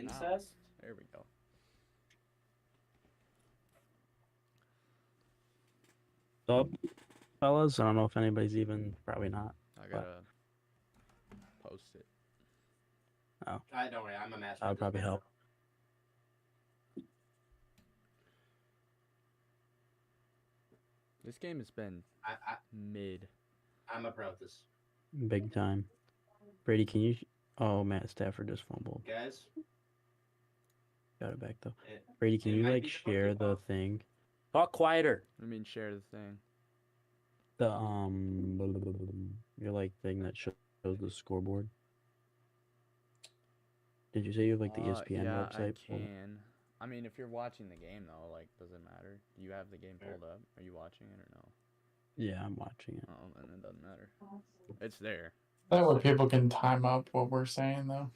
Incest? There we go. Up, fellas. I don't know if anybody's even. Probably not. I gotta post it. Oh, Don't worry, I'm a master. that would probably help. This game has been mid. I'm a pro at this. Big time. Brady, can you? Oh, Matt Stafford just fumbled. Guys? Got it back though. Brady, can it you might like be the share the Pokeball. thing? Talk quieter. I mean, share the thing. The your like thing that shows the scoreboard. Did you say you have like the ESPN yeah, website? I can. I mean, if you're watching the game though, like, does it matter? Do you have the game pulled up? Are you watching it or no? Yeah, I'm watching it. Oh, then it doesn't matter. It's there. That way people can time up what we're saying though.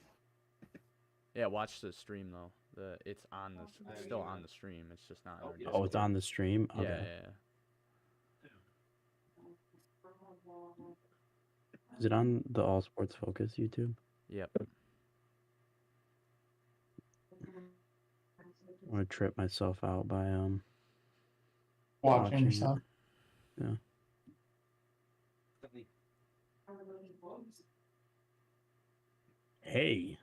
Yeah, watch the stream though. It's on the. It's still on the stream. It's just not. In our Oh, it's on the stream. Okay. Yeah. Is it on the All Sports Focus YouTube? Yep. I want to trip myself out by Watching it. yourself. Yeah. Hey.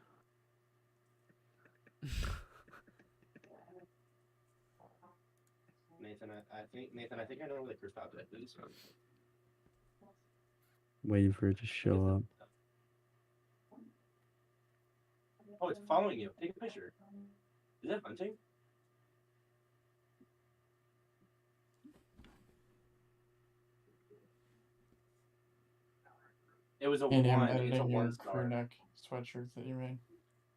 Nathan, I think I know where the first object is. Waiting for it to show up. Oh, it's following you. Take a picture. Is that hunting? It was a And him one. It's a editing your one crew star. neck sweatshirts that you made.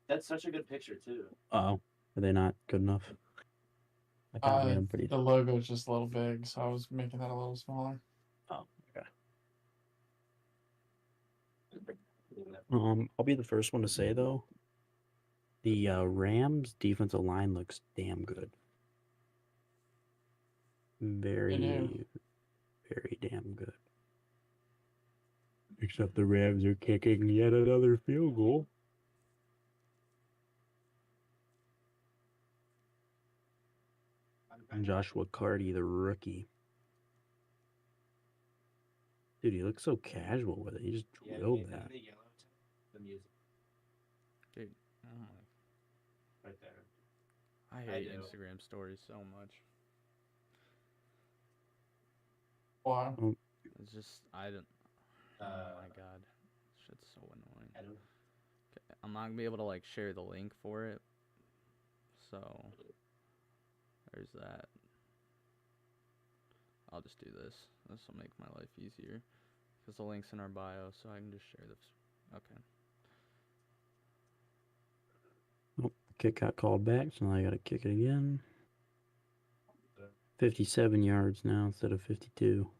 That's such a good picture too. Oh, are they not good enough? I thought made them pretty. The logo is just a little big, so I was making that a little smaller. Oh, okay. I'll be the first one to say though, the Rams defensive line looks damn good. Very damn good. Except the Rams are kicking yet another field goal. And Joshua Carty, the rookie. Dude, he looks so casual with it. He just drilled that. The music. Dude, oh my. Right there. I hate Instagram stories so much. Why? It's just, I don't. Oh my god. Shit's so annoying. Okay, I'm not gonna be able to like share the link for it. So there's that. I'll just do this. This will make my life easier. Because the link's in our bio, so I can just share this. Okay. Oh, kick got called back, so now I gotta kick it again. 57 yards now instead of 52.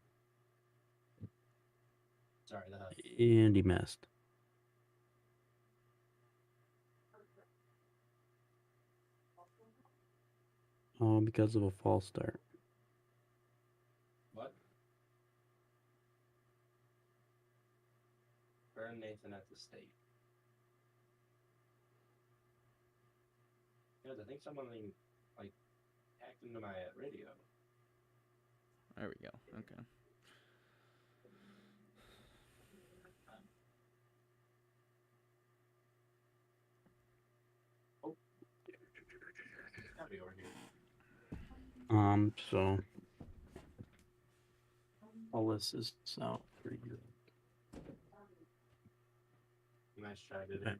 Sorry, and he missed. Oh, because of a false start. What? Burn Nathan at the stake. Because I think someone like hacked into my radio. There we go. Okay. Oh. Gotta be over here. So all this is out for you. Nice try, did it?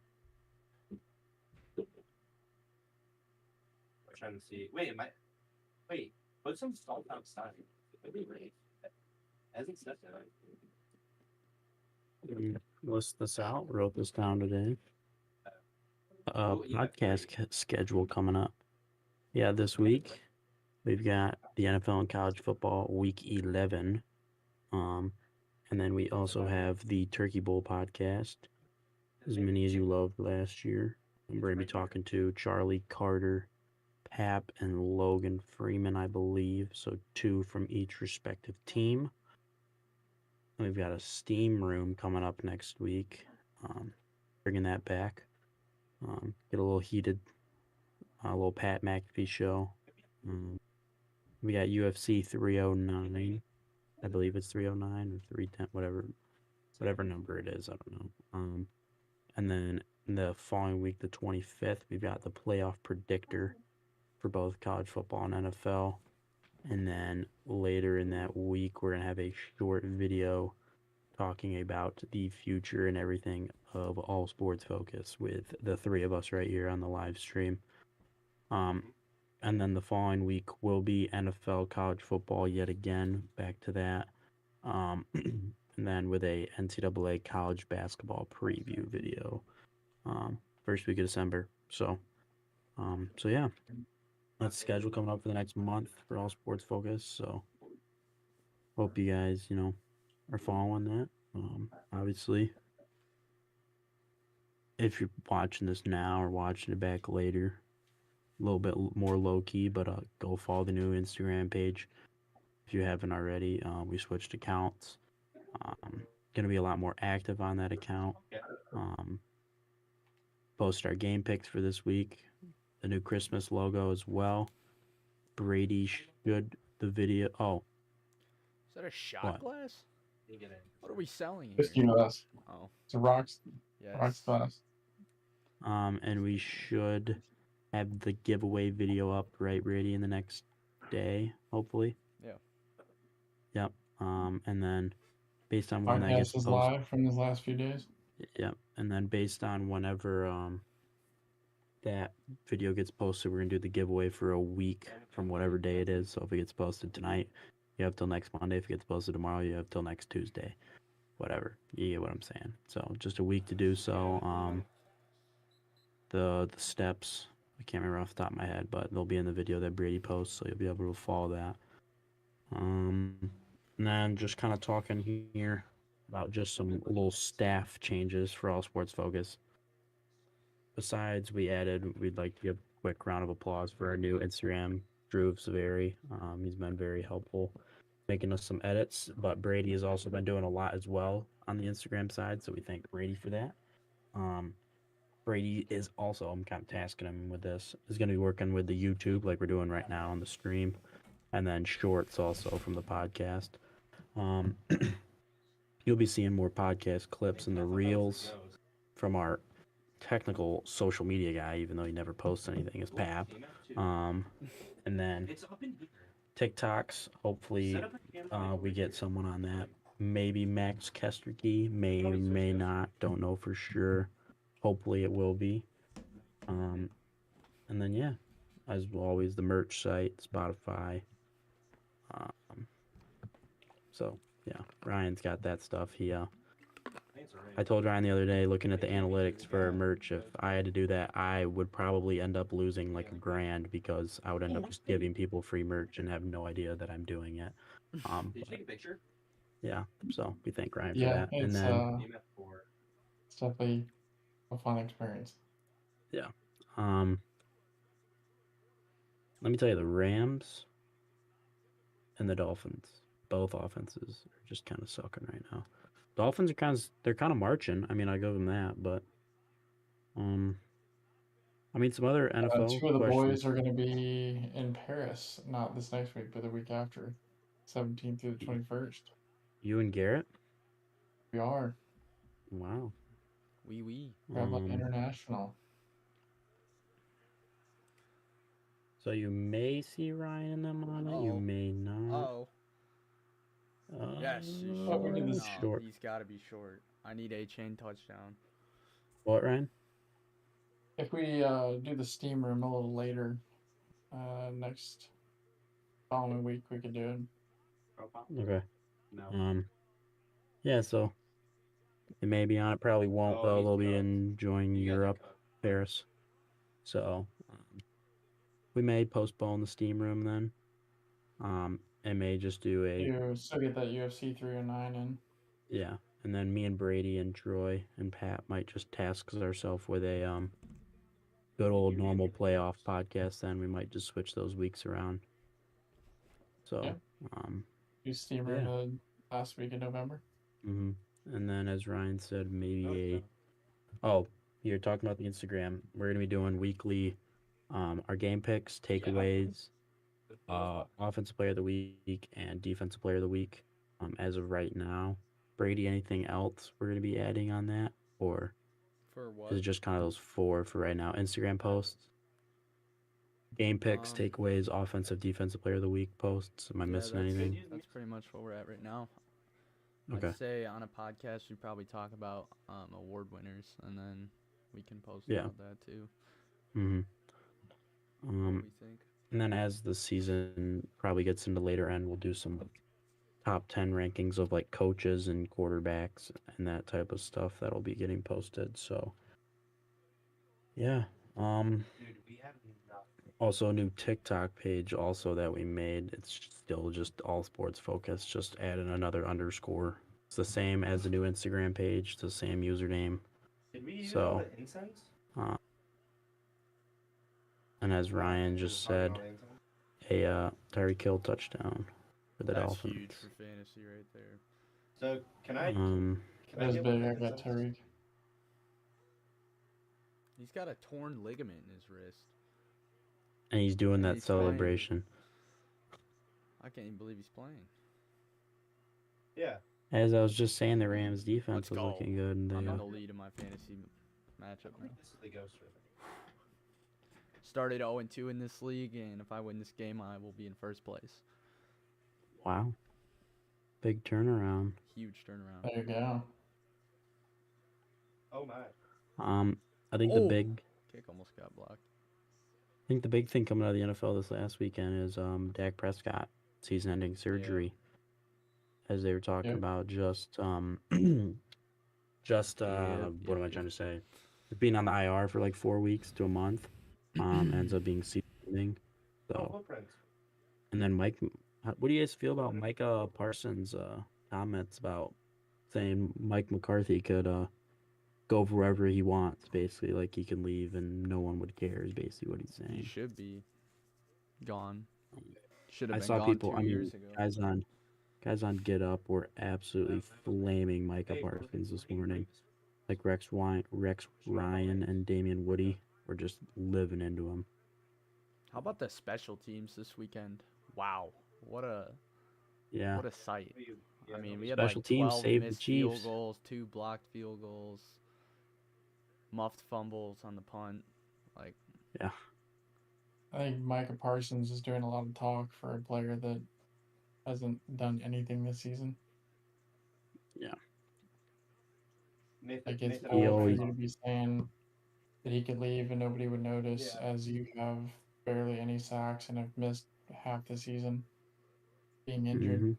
We're trying to see. Wait, put some salt outside. Maybe rain. Hasn't stepped in. List this out. Wrote this down today. Podcast schedule coming up. Yeah, this week we've got the NFL and college football week 11. And then we also have the Turkey Bowl podcast, as many as you loved last year. I'm going to be talking to Charlie Carter, Pap, and Logan Freeman, I believe. So 2 from each respective team. And we've got a Steam Room coming up next week. Bringing that back. Get a little heated a little Pat McAfee show. We got UFC 309. I believe it's 309 or 310, whatever number it is. I don't know. And then the following week, the 25th, we've got the playoff predictor for both college football and NFL. And then later in that week, we're going to have a short video talking about the future and everything of All Sports Focus with the three of us right here on the live stream. And then the following week will be NFL college football yet again, back to that. And then with a NCAA college basketball preview video, first week of December. So yeah, that's the schedule coming up for the next month for All Sports Focus. So hope you guys, are following that. Obviously, if you're watching this now or watching it back later, a little bit more low key, but go follow the new Instagram page if you haven't already. We switched accounts. Gonna be a lot more active on that account. Post our game picks for this week. The new Christmas logo as well. Brady should the video. Oh, Is that a shot What? glass? What are we selling here? Whiskey glass. Oh, It's a rocks yes. glass. and we should have the giveaway video up, right, Brady, in the next day, hopefully. Yeah. Yep. And then based on when that gets Podcast is posted. live from these last few days. Yep. And then based on whenever that video gets posted, we're gonna do the giveaway for a week from whatever day it is. So if it gets posted tonight, you have till next Monday. If it gets posted tomorrow, you have till next Tuesday. Whatever. You get what I'm saying. So just a week to do so. The steps, I can't remember off the top of my head, but they'll be in the video that Brady posts, so you'll be able to follow that. And then just kind of talking here about just some little staff changes for All Sports Focus. Besides, we'd like to give a quick round of applause for our new Instagram, Drew Saveri. He's been very helpful making us some edits, but Brady has also been doing a lot as well on the Instagram side, so we thank Brady for that. Brady is also, I'm kind of tasking him with this, is going to be working with the YouTube like we're doing right now on the stream, and then shorts also from the podcast. You'll be seeing more podcast clips and the reels from our technical social media guy, even though he never posts anything, is Pap. And then TikToks, hopefully we get someone on that. Maybe Max Kesterkey, may or may not, don't know for sure. Hopefully it will be. And then yeah, as always, the merch site, Spotify. So yeah, Ryan's got that stuff. I told Ryan the other day, looking at the analytics for merch, if I had to do that, I would probably end up losing like $1,000 because I would end up just giving people free merch and have no idea that I'm doing it. Did you take a picture? Yeah, so we thank Ryan for Yeah, that. it's And then it's definitely a fun experience. yeah, let me tell you, the Rams and the Dolphins, both offenses are just kind of sucking right now. Dolphins are kind of marching. I mean, I give them that, but I mean, some other NFL Two of the questions. boys are going to be in Paris, not this next week, but the week after, 17th through the 21st. You and Garrett? We are. Wow. Wee. Traveling international. So you may see Ryan and them on it. You Uh-oh. may not. Oh. Yes, he's Oh, we short. need No, this short. he's got to be short. I need a chain touchdown. What, Ryan? If we do the steam room a little later, next following week, we could do it. Okay. Yeah, so they may be on it. Probably won't, though. They'll be enjoying Europe, Paris. So we may postpone the steam room then. And may just do a You still get that UFC 309 in. yeah, and then me and Brady and Troy and Pat might just task ourselves with a good old normal playoff podcast. Then we might just switch those weeks around. So Yeah. Do steam room the last week in November. And then as Ryan said, maybe you're talking about the Instagram. We're gonna be doing weekly Our game picks, takeaways, offensive player of the week, and defensive player of the week. As of right now, Brady, anything else we're gonna be adding on that, or For is what? it just kind of those four for right now? Instagram posts, game picks, takeaways, offensive, defensive player of the week posts. Am I missing anything? That's pretty much where we're at right now. Okay. I'd say on a podcast we probably talk about award winners, and then we can post Yeah. about that too. Mm-hmm. What we think. And then as the season probably gets into later end, we'll do some top 10 rankings of like coaches and quarterbacks and that type of stuff that'll be getting posted. So yeah. Dude, we have enough. Also a new TikTok page also that we made. It's still just all sports focused, just adding another underscore. It's the same as the new Instagram page, it's the same username. Did we use So, all the incense? And as Ryan just said, a Tyreek Hill touchdown for the That's Dolphins. huge for fantasy right there. So can I? That was big. I got Tyreek. He's got a torn ligament in his wrist. And he's doing And that he's playing. celebration. I can't even believe he's playing. Yeah. As I was just saying, the Rams defense Let's was go. looking good. And I'm they, in the lead in my fantasy matchup now. This is the ghost ribbon. Started 0-2 in this league, and if I win this game, I will be in first place. wow. Big turnaround. Huge turnaround. There you go. Oh my. I think the big Kick almost got blocked. I think the big thing coming out of the NFL this last weekend is Dak Prescott season-ending surgery. As they were talking about just what am I trying to say? Being on the IR for like 4 weeks to a month. Ends up being season-ending. So, and then Mike, what do you guys feel about Micah Parsons' comments about saying Mike McCarthy could go wherever he wants, basically, like he can leave and no one would care, is basically what he's saying. He should be gone. Should have I been saw gone people, 2 I mean, years ago. guys on Get Up were absolutely flaming Micah Parsons this morning. Like Rex Ryan and Damian Woody were just living into him. How about the special teams this weekend? Wow, what a sight! I mean, we had Special like teams 12 saved the missed field Chiefs. goals, 2 blocked field goals, muffed fumbles on the punt. Like, yeah, I think Micah Parsons is doing a lot of talk for a player that hasn't done anything this season. Yeah. Like it's bold for you to be saying that he could leave and nobody would notice, as you have barely any sacks and have missed half the season being injured. Mm-hmm.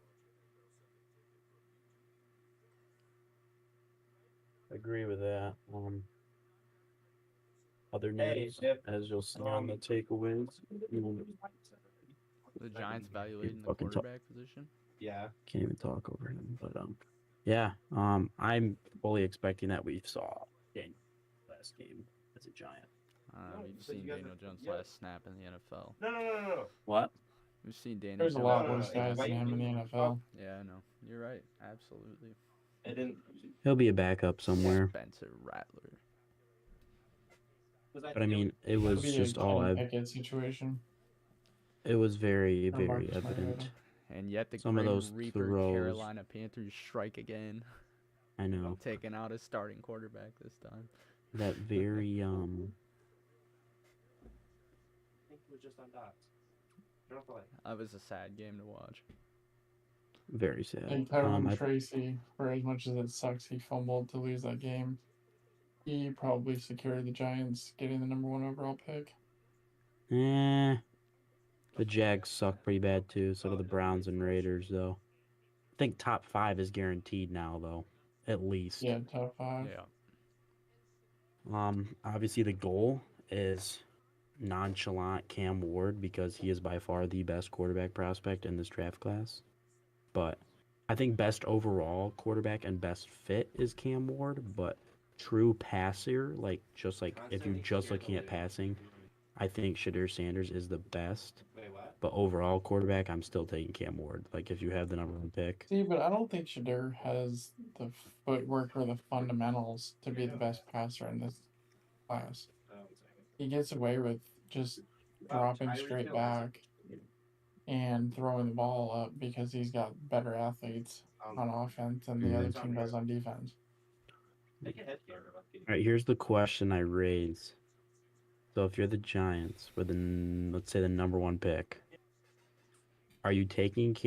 Agree with that. Other names, as you'll see on the takeaways. the Giants evaluating the quarterback position. Yeah. Can't even talk over him, but yeah. I'm fully expecting that we saw Daniel last game as a Giant. We've seen Daniel Jones last snap in the NFL. No. What? We've seen Daniel There's a Jones. lot worse guys than him in the NFL. Yeah, I know. You're right. Absolutely. He'll be a backup somewhere. Spencer Rattler. But I mean, it was just all Pickett situation. It was very, very evident. And yet the Some of those Reaper throws. Carolina Panthers strike again. I know. Taking out his starting quarterback this time. That very I think it was just on dots. That was a sad game to watch. very sad. And Tyrone Tracy, for as much as it sucks he fumbled to lose that game, he probably secured the Giants getting the number 1 overall pick. The Jags suck pretty bad too. So do the Browns and Raiders, though. I think top 5 is guaranteed now, though, at least. Yeah, top 5. Yeah. Obviously the goal is nonchalant Cam Ward because he is by far the best quarterback prospect in this draft class. But I think best overall quarterback and best fit is Cam Ward, but true passer, like if you're just looking at passing, I think Shadur Sanders is the best. Wait, what? But overall quarterback, I'm still taking Cam Ward. Like if you have the number 1 pick. See, but I don't think Shadur has the footwork or the fundamentals to be the best passer in this class. he gets away with just dropping straight back and throwing the ball up because he's got better athletes on offense than the other team does on defense. All right, here's the question I raise. So if you're the Giants with let's say the number 1 pick, are you taking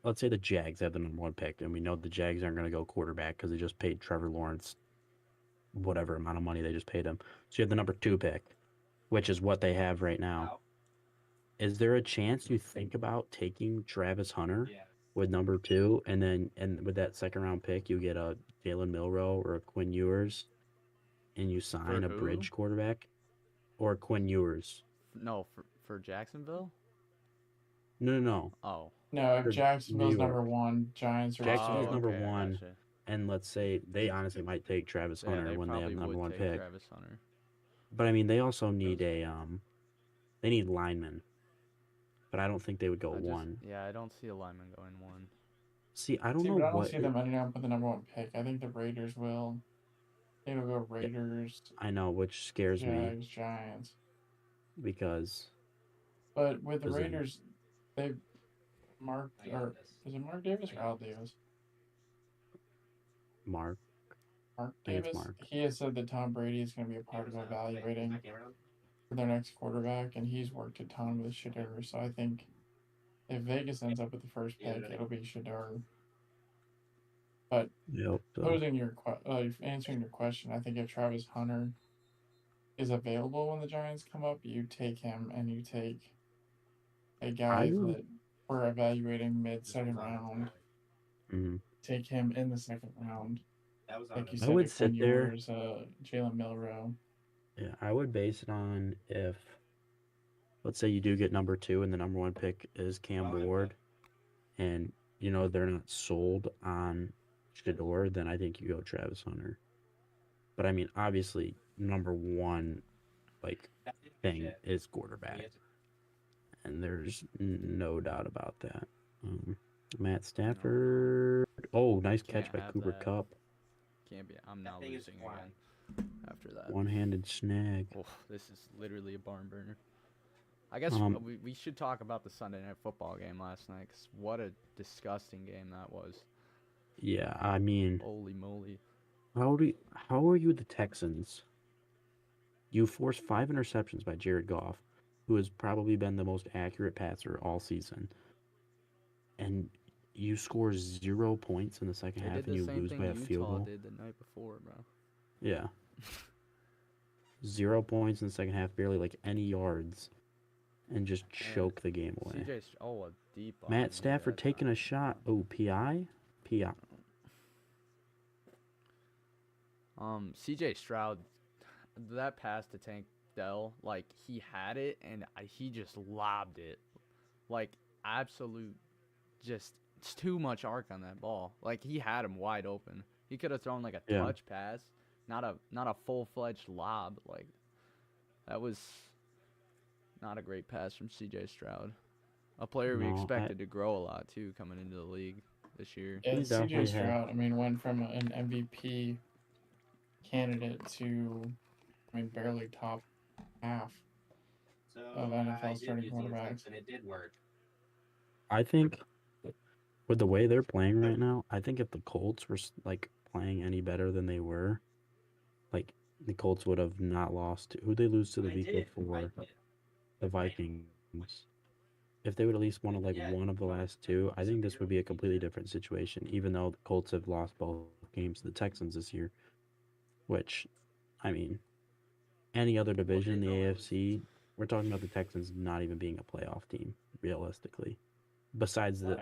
let's say the Jags have the number 1 pick, and we know the Jags aren't going to go quarterback because they just paid Trevor Lawrence whatever amount of money they just paid him. So you have the number 2 pick, which is what they have right now. Is there a chance you think about taking Travis Hunter with number 2, and with that second round pick you get a Jalen Milroe or a Quinn Ewers, and you sign a bridge quarterback, or Quinn Ewers? No, for Jacksonville. No. Oh. No, if Jacksonville's number 1, Giants are Jacksonville's number okay, 1, and let's say they honestly might take Travis Hunter when they have number 1 pick. Travis Hunter. But I mean, they also need they need linemen. But I don't think they would go 1. Yeah, I don't see a lineman going 1. See, I don't know what. I don't see them ending up with the number 1 pick. I think the Raiders will. It'll go Raiders. I know, which scares me. Giants. Because. But with the Raiders, they've marked, or is it Mark Davis or Al Davis? Mark Davis. He has said that Tom Brady is going to be a part of evaluating for their next quarterback, and he's worked a ton with Shedeur. So I think if Vegas ends up with the first pick, it'll be Shedeur. But answering your question, I think if Travis Hunter is available when the Giants come up, you take him, and you take a guy that we're evaluating mid-second round. Mm-hmm. Take him in the second round. Like you said, I would sit there. Jalen Milroe. Yeah, I would base it on if, let's say you do get number 2 and the number 1 pick is Cam Ward, and they're not sold on Shedeur, then I think you go Travis Hunter. But I mean, obviously, number 1 thing is quarterback, and there's no doubt about that. Matt Stafford. Oh, nice catch by Cooper Kupp. Can't be. I'm now losing again after that. One-handed snag. Oh, this is literally a barn burner. I guess we should talk about the Sunday Night Football game last night, 'cause what a disgusting game that was. Yeah, I mean, holy moly. How are you the Texans? You forced 5 interceptions by Jared Goff, who has probably been the most accurate passer all season. And you score 0 points in the second half, and you lose by a field goal. Utah did the night before, bro. Yeah. 0 points in the second half, barely any yards, and just choke the game away. a deep. Matt Stafford taking a shot. Oh, PI. CJ Stroud, that pass to Tank Dell, he had it and he just lobbed it, absolute, just it's too much arc on that ball. He had him wide open. He could have thrown a touch pass, not a full-fledged lob. That was not a great pass from CJ Stroud, a player we expected to grow a lot too coming into the league this year. Yeah, CJ Stroud, went from an MVP candidate to, barely top half of NFL starting quarterbacks. And it did work. I think with the way they're playing right now, I think if the Colts were playing any better than they were, the Colts would have not lost. Who'd they lose to the week before? The Vikings. If they would at least won one of the last 2, I think this would be a completely different situation, even though the Colts have lost both games to the Texans this year. Which, any other division in the AFC, we're talking about the Texans not even being a playoff team, realistically. Besides the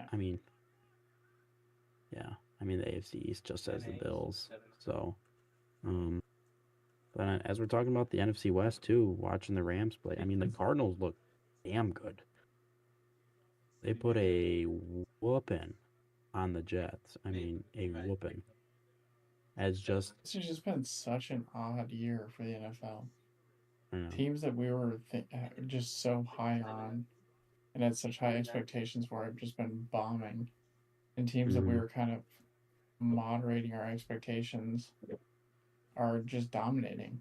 AFC East just as the Bills. So, but as we're talking about the NFC West too, watching the Rams play, the Cardinals look damn good. They put a whooping on the Jets. A whooping. This has just been such an odd year for the NFL. Teams that we were just so high on and had such high expectations for have just been bombing. And teams that we were kind of moderating our expectations are just dominating.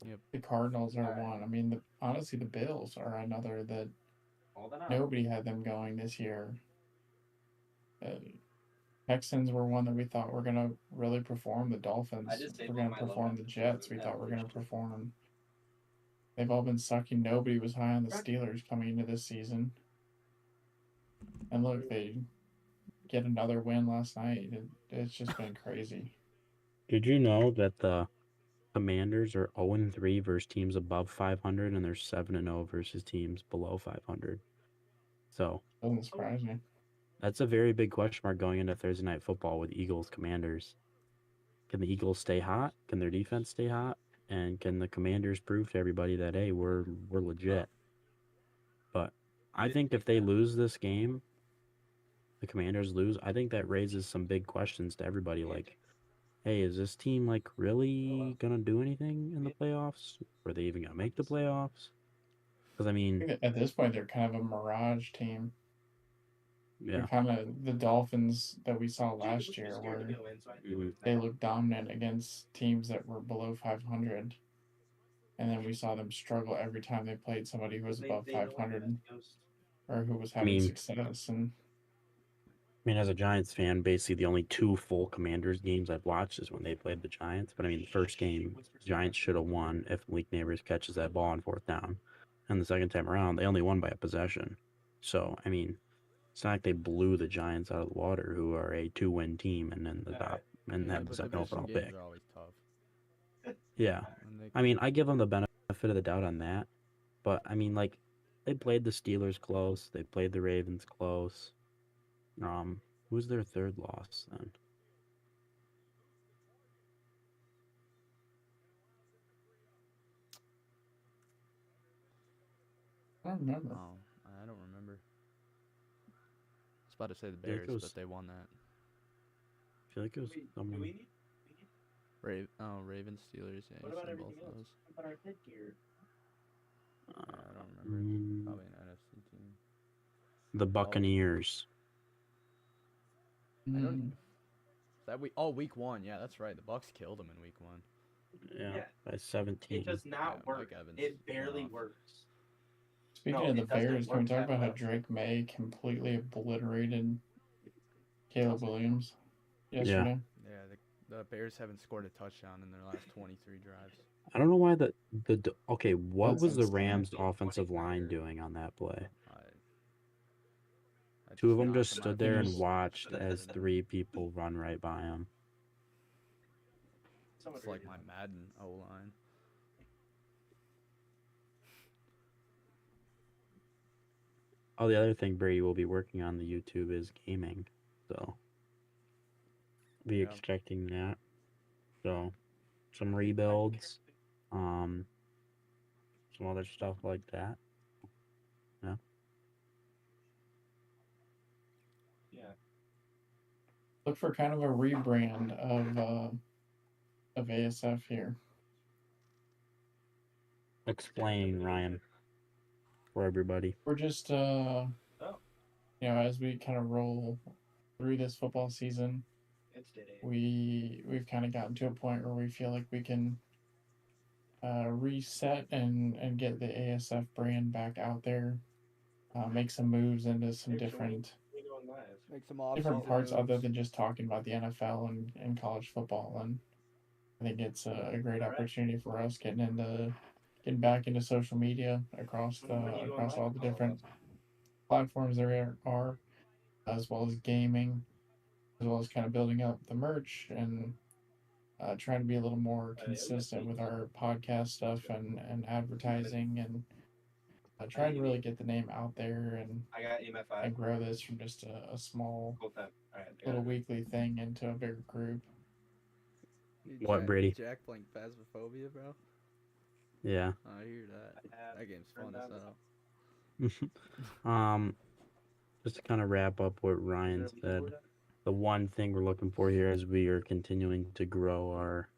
Yep. The Cardinals are one. I mean, honestly, the Bills are another that nobody had them going this year. Texans were one that we thought were going to really perform. The Dolphins were going to perform. The Jets we thought were going to perform. They've all been sucking. Nobody was high on the Steelers coming into this season. And look, they get another win last night. It's just been crazy. Did you know that the Commanders are 0-3 versus teams above 500, and they're 7-0 versus teams below 500? So Doesn't surprise me. that's a very big question mark going into Thursday Night Football with Eagles Commanders. Can the Eagles stay hot? Can their defense stay hot? And can the Commanders prove to everybody that, hey, we're legit? But I think if they lose this game, the Commanders lose, I think that raises some big questions to everybody. Like, hey, is this team like really gonna do anything in the playoffs? Are they even gonna make the playoffs? Because I mean, at this point, they're kind of a mirage team. Yeah. They're kind of the Dolphins that we saw last year, where they looked dominant against teams that were below 500. And then we saw them struggle every time they played somebody who was above 500 or who was having success. And I mean, as a Giants fan, basically the only two full Commanders games I've watched is when they played the Giants. But I mean, the first game, Giants should have won if Malik Neighbors catches that ball on 4th down. And the second time around, they only won by a possession. So, I mean, it's not like they blew the Giants out of the water, who are a 2-win team and in the top and have the second overall pick. Are always tough. Yeah. I mean, I give them the benefit of the doubt on that. But, I mean, like, they played the Steelers close. They played the Ravens close. Who's their third loss then? I don't remember. Oh, I don't remember. I was about to say the Bears, but they won that. I feel like it was someone. Ravens, Steelers, yeah. What about everything both else? those. What about our headgear? I don't remember. Probably an NFC team. The Buccaneers. I don't. That week 1. Yeah, that's right. The Bucs killed them in week 1. Yeah, by 17. It does not work. It barely works. Speaking of the Bears, can we talk about how Drake May completely obliterated Caleb Williams yesterday? Yeah, the Bears haven't scored a touchdown in their last 23 drives. I don't know why what was the Rams' offensive line doing on that play? Two of them just stood there and watched as 3 people run right by him. It's like my Madden O-line. Oh, the other thing Brady will be working on the YouTube is gaming, so be expecting that. So some rebuilds, some other stuff like that. Yeah. Look for kind of a rebrand of ASF here. Explain, Ryan, for everybody. We're just as we kind of roll through this football season, we've kind of gotten to a point where we feel like we can reset and get the ASF brand back out there, make some moves into some different parts other than just talking about the NFL and college football. And I think it's a great opportunity for us getting back into social media across all the different platforms there are, as well as gaming, as well as kind of building up the merch and trying to be a little more consistent with our podcast stuff and advertising and trying to really get the name out there and grow this from just a small little weekly thing into a bigger group. What, Brady? Jack playing Phasmophobia, bro? Yeah. I hear that. That game's fun as hell. Just to kind of wrap up what Ryan said, the one thing we're looking for here as we are continuing to grow our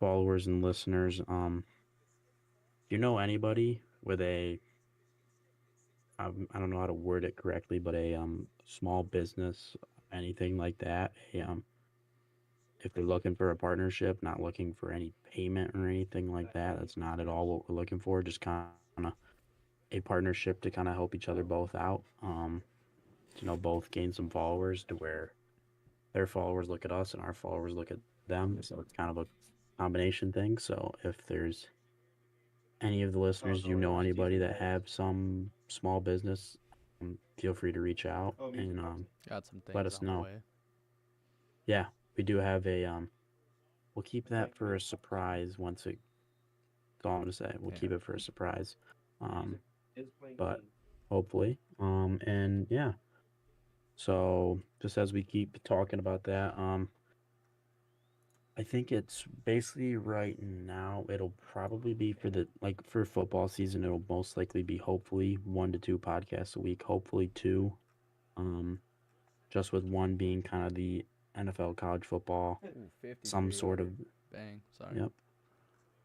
followers and listeners, you know anybody with a I don't know how to word it correctly, but a small business, anything like that, if they're looking for a partnership, not looking for any payment or anything like that, that's not at all what we're looking for. Just kind of a partnership to kind of help each other both out. Both gain some followers to where their followers look at us and our followers look at them. So it's kind of a combination thing. So if there's any of the listeners, anybody that have some small business, feel free to reach out and Got some things let us on the know. way. Yeah, we do have a we'll keep that for a surprise once it. That's all I'm gonna say. We'll keep it for a surprise. But hopefully, and yeah. So just as we keep talking about that, I think it's basically right now. It'll probably be for football season. It'll most likely be hopefully 1 to 2 podcasts a week. Hopefully 2, just with one being kind of the NFL college football. Ooh, 53. Some sort of bang. Sorry.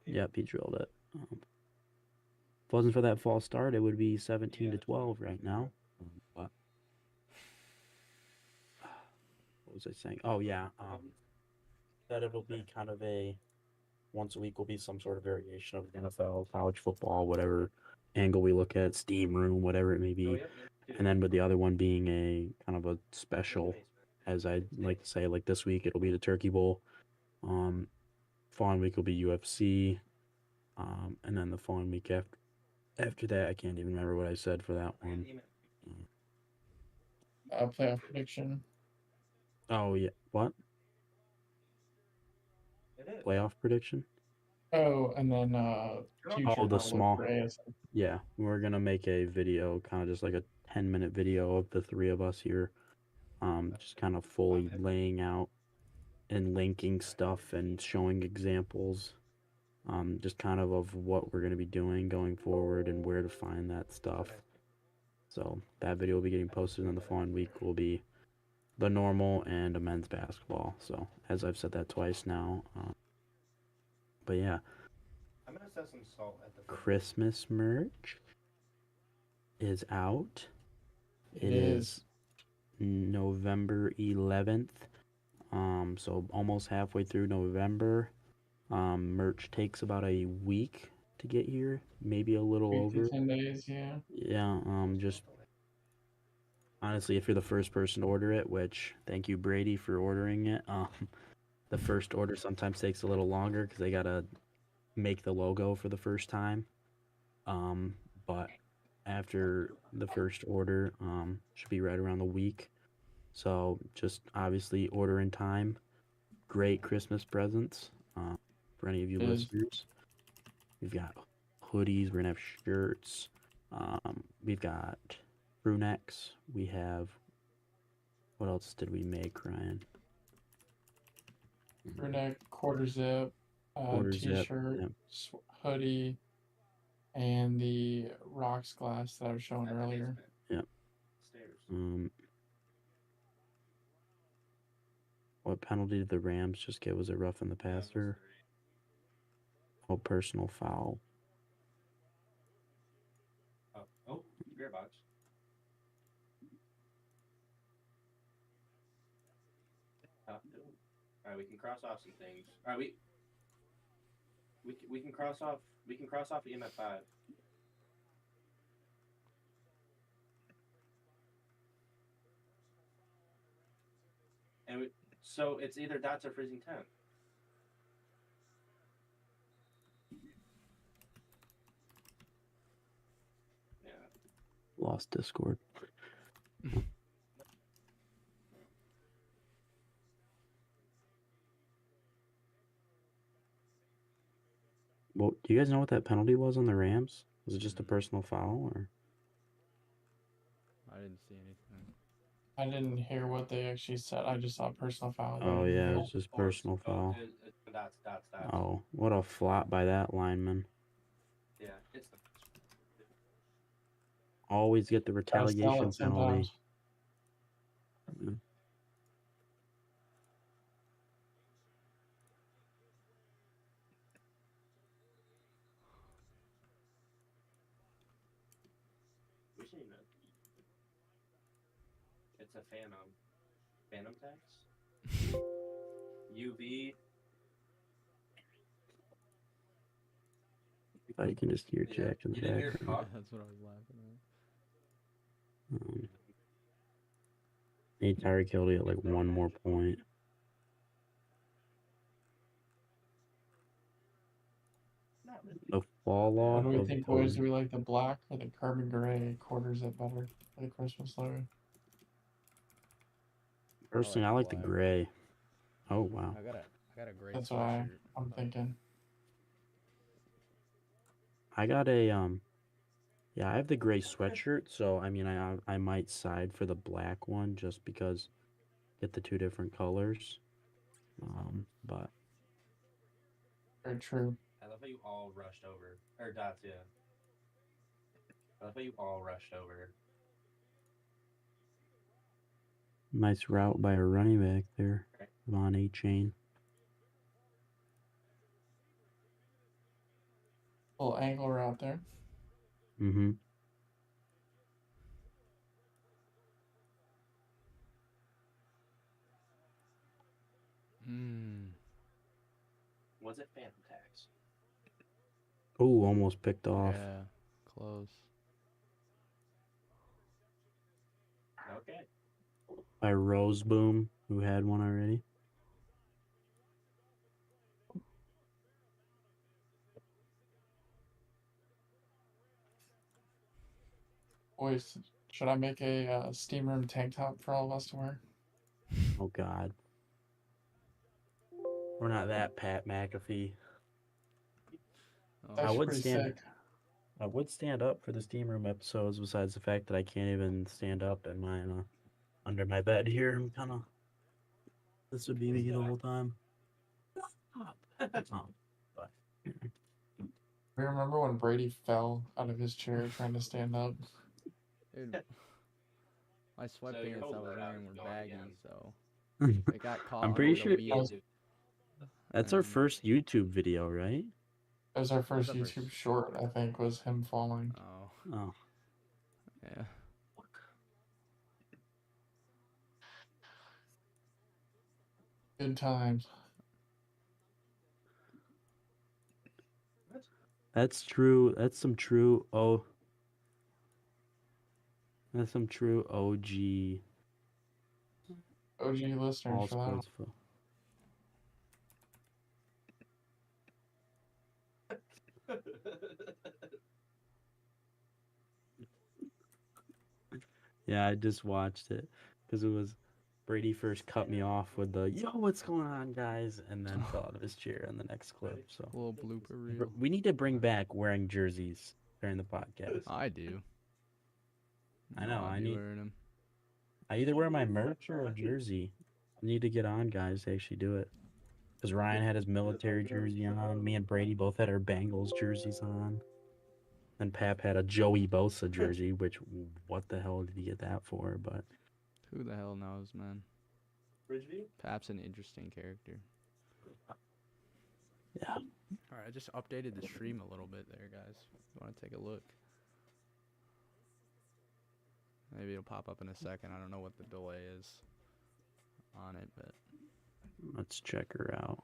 Yep, he drilled it. If it wasn't for that false start, it would be 17 to 12 right now. But what was I saying? Oh yeah, that it'll be kind of a once a week will be some sort of variation of NFL, college football, whatever angle we look at, Steam Room, whatever it may be. And then with the other one being a kind of a special, as I like to say, like this week it'll be the Turkey Bowl. Following week will be UFC. And then the following week after that, I can't even remember what I said for that one. Playoff prediction. Oh yeah, what? Playoff prediction? Oh, and then future the small. for ASF. Yeah, we're gonna make a video, kind of just like a 10-minute video of the three of us here, just kind of fully laying out and linking stuff and showing examples, just kind of what we're gonna be doing going forward and where to find that stuff. So that video will be getting posted, and the following week will be the normal and a men's basketball. So as I've said that twice now, but yeah. I'm gonna set some salt at the Christmas merch is out. It is November 11th. So almost halfway through November. Merch takes about a week to get here, maybe a little over. 10 days, yeah. Yeah, just honestly, if you're the first person to order it, which thank you Brady for ordering it. The first order sometimes takes a little longer because they gotta make the logo for the first time. But after the first order, should be right around the week. So just obviously order in time. Great Christmas presents for any of you listeners. We've got hoodies. We're gonna have shirts. We've got crew necks. We have. What else did we make, Ryan? Crew neck, quarter zip, t-shirt, hoodie, and the rocks glass that I was showing earlier. Yep. What penalty did the Rams just get? Was it roughing the passer? Oh, personal foul. Oh, beer box. All right, we can cross off some things. All right, we can cross off EMF 5. And so it's either dots or freezing temp. Yeah. Lost Discord. Well, do you guys know what that penalty was on the Rams? Was it just a personal foul, or? I didn't see anything. I didn't hear what they actually said. I just saw personal foul. Oh yeah, it was just personal foul. Dots. Oh, what a flop by that lineman. Yeah, it's the. Always get the retaliation penalty. It's a phantom tax. UV. Oh, you can just hear Jack in the You didn't hear background. Puck? That's what I was laughing at. Need Tyreek Hill to get like one more point. The fall off. What do we of think, the- boys? Do we like the black or the carbon gray quarters it better for the Christmas logo? Personally, I like the black. gray. Oh wow. I got a gray That's what sweatshirt. I'm thinking. I got a yeah, I have the gray sweatshirt, so I mean I might side for the black one just because get the two different colors. But Very true. I love how you all rushed over. Or dots, yeah. I love how you all rushed over. nice route by a running back there on A chain. Little angle route there. Mm-hmm. Was it Phantom Tax? Oh, almost picked off Yeah, close. Okay. by Rose Boom, who had one already. Boys, should I make a steam room tank top for all of us to wear? Oh God. We're not that Pat McAfee. Oh, That's would pretty stand- sick. I would stand up for the steam room episodes, besides the fact that I can't even stand up in my under my bed here. I'm kind of. This would be me the whole time. But We remember when Brady fell out of his chair trying to stand up. dude, my sweatpants your I whole was workout wearing is were going baggy, again. so it got caught. I'm pretty under sure the wheel. that's our And- first YouTube video, right? That was our first the YouTube first? short, I think, was him falling. Oh, Oh, yeah. Good times. that's true. That's some true. Oh, that's some true OG OG listeners all for that. sports. Yeah, I just watched it because it was Brady first cut me off with the "Yo, what's going on, guys?" and then fell out of his chair in the next clip. So A little blooper reel. we need to bring back wearing jerseys during the podcast. I do. I know, I'll I be need- wearing them. I either wear my merch or a jersey. I need to get on, guys, to actually do it. Because Ryan had his military jersey on. Me and Brady both had our Bengals jerseys on. And Pap had a Joey Bosa jersey, which, what the hell did he get that for? But Who the hell knows, man? Bridgeview? Pap's an interesting character. yeah. All right, I just updated the stream a little bit there, guys. You want to take a look? Maybe it'll pop up in a second. I don't know what the delay is on it, but Let's check her out.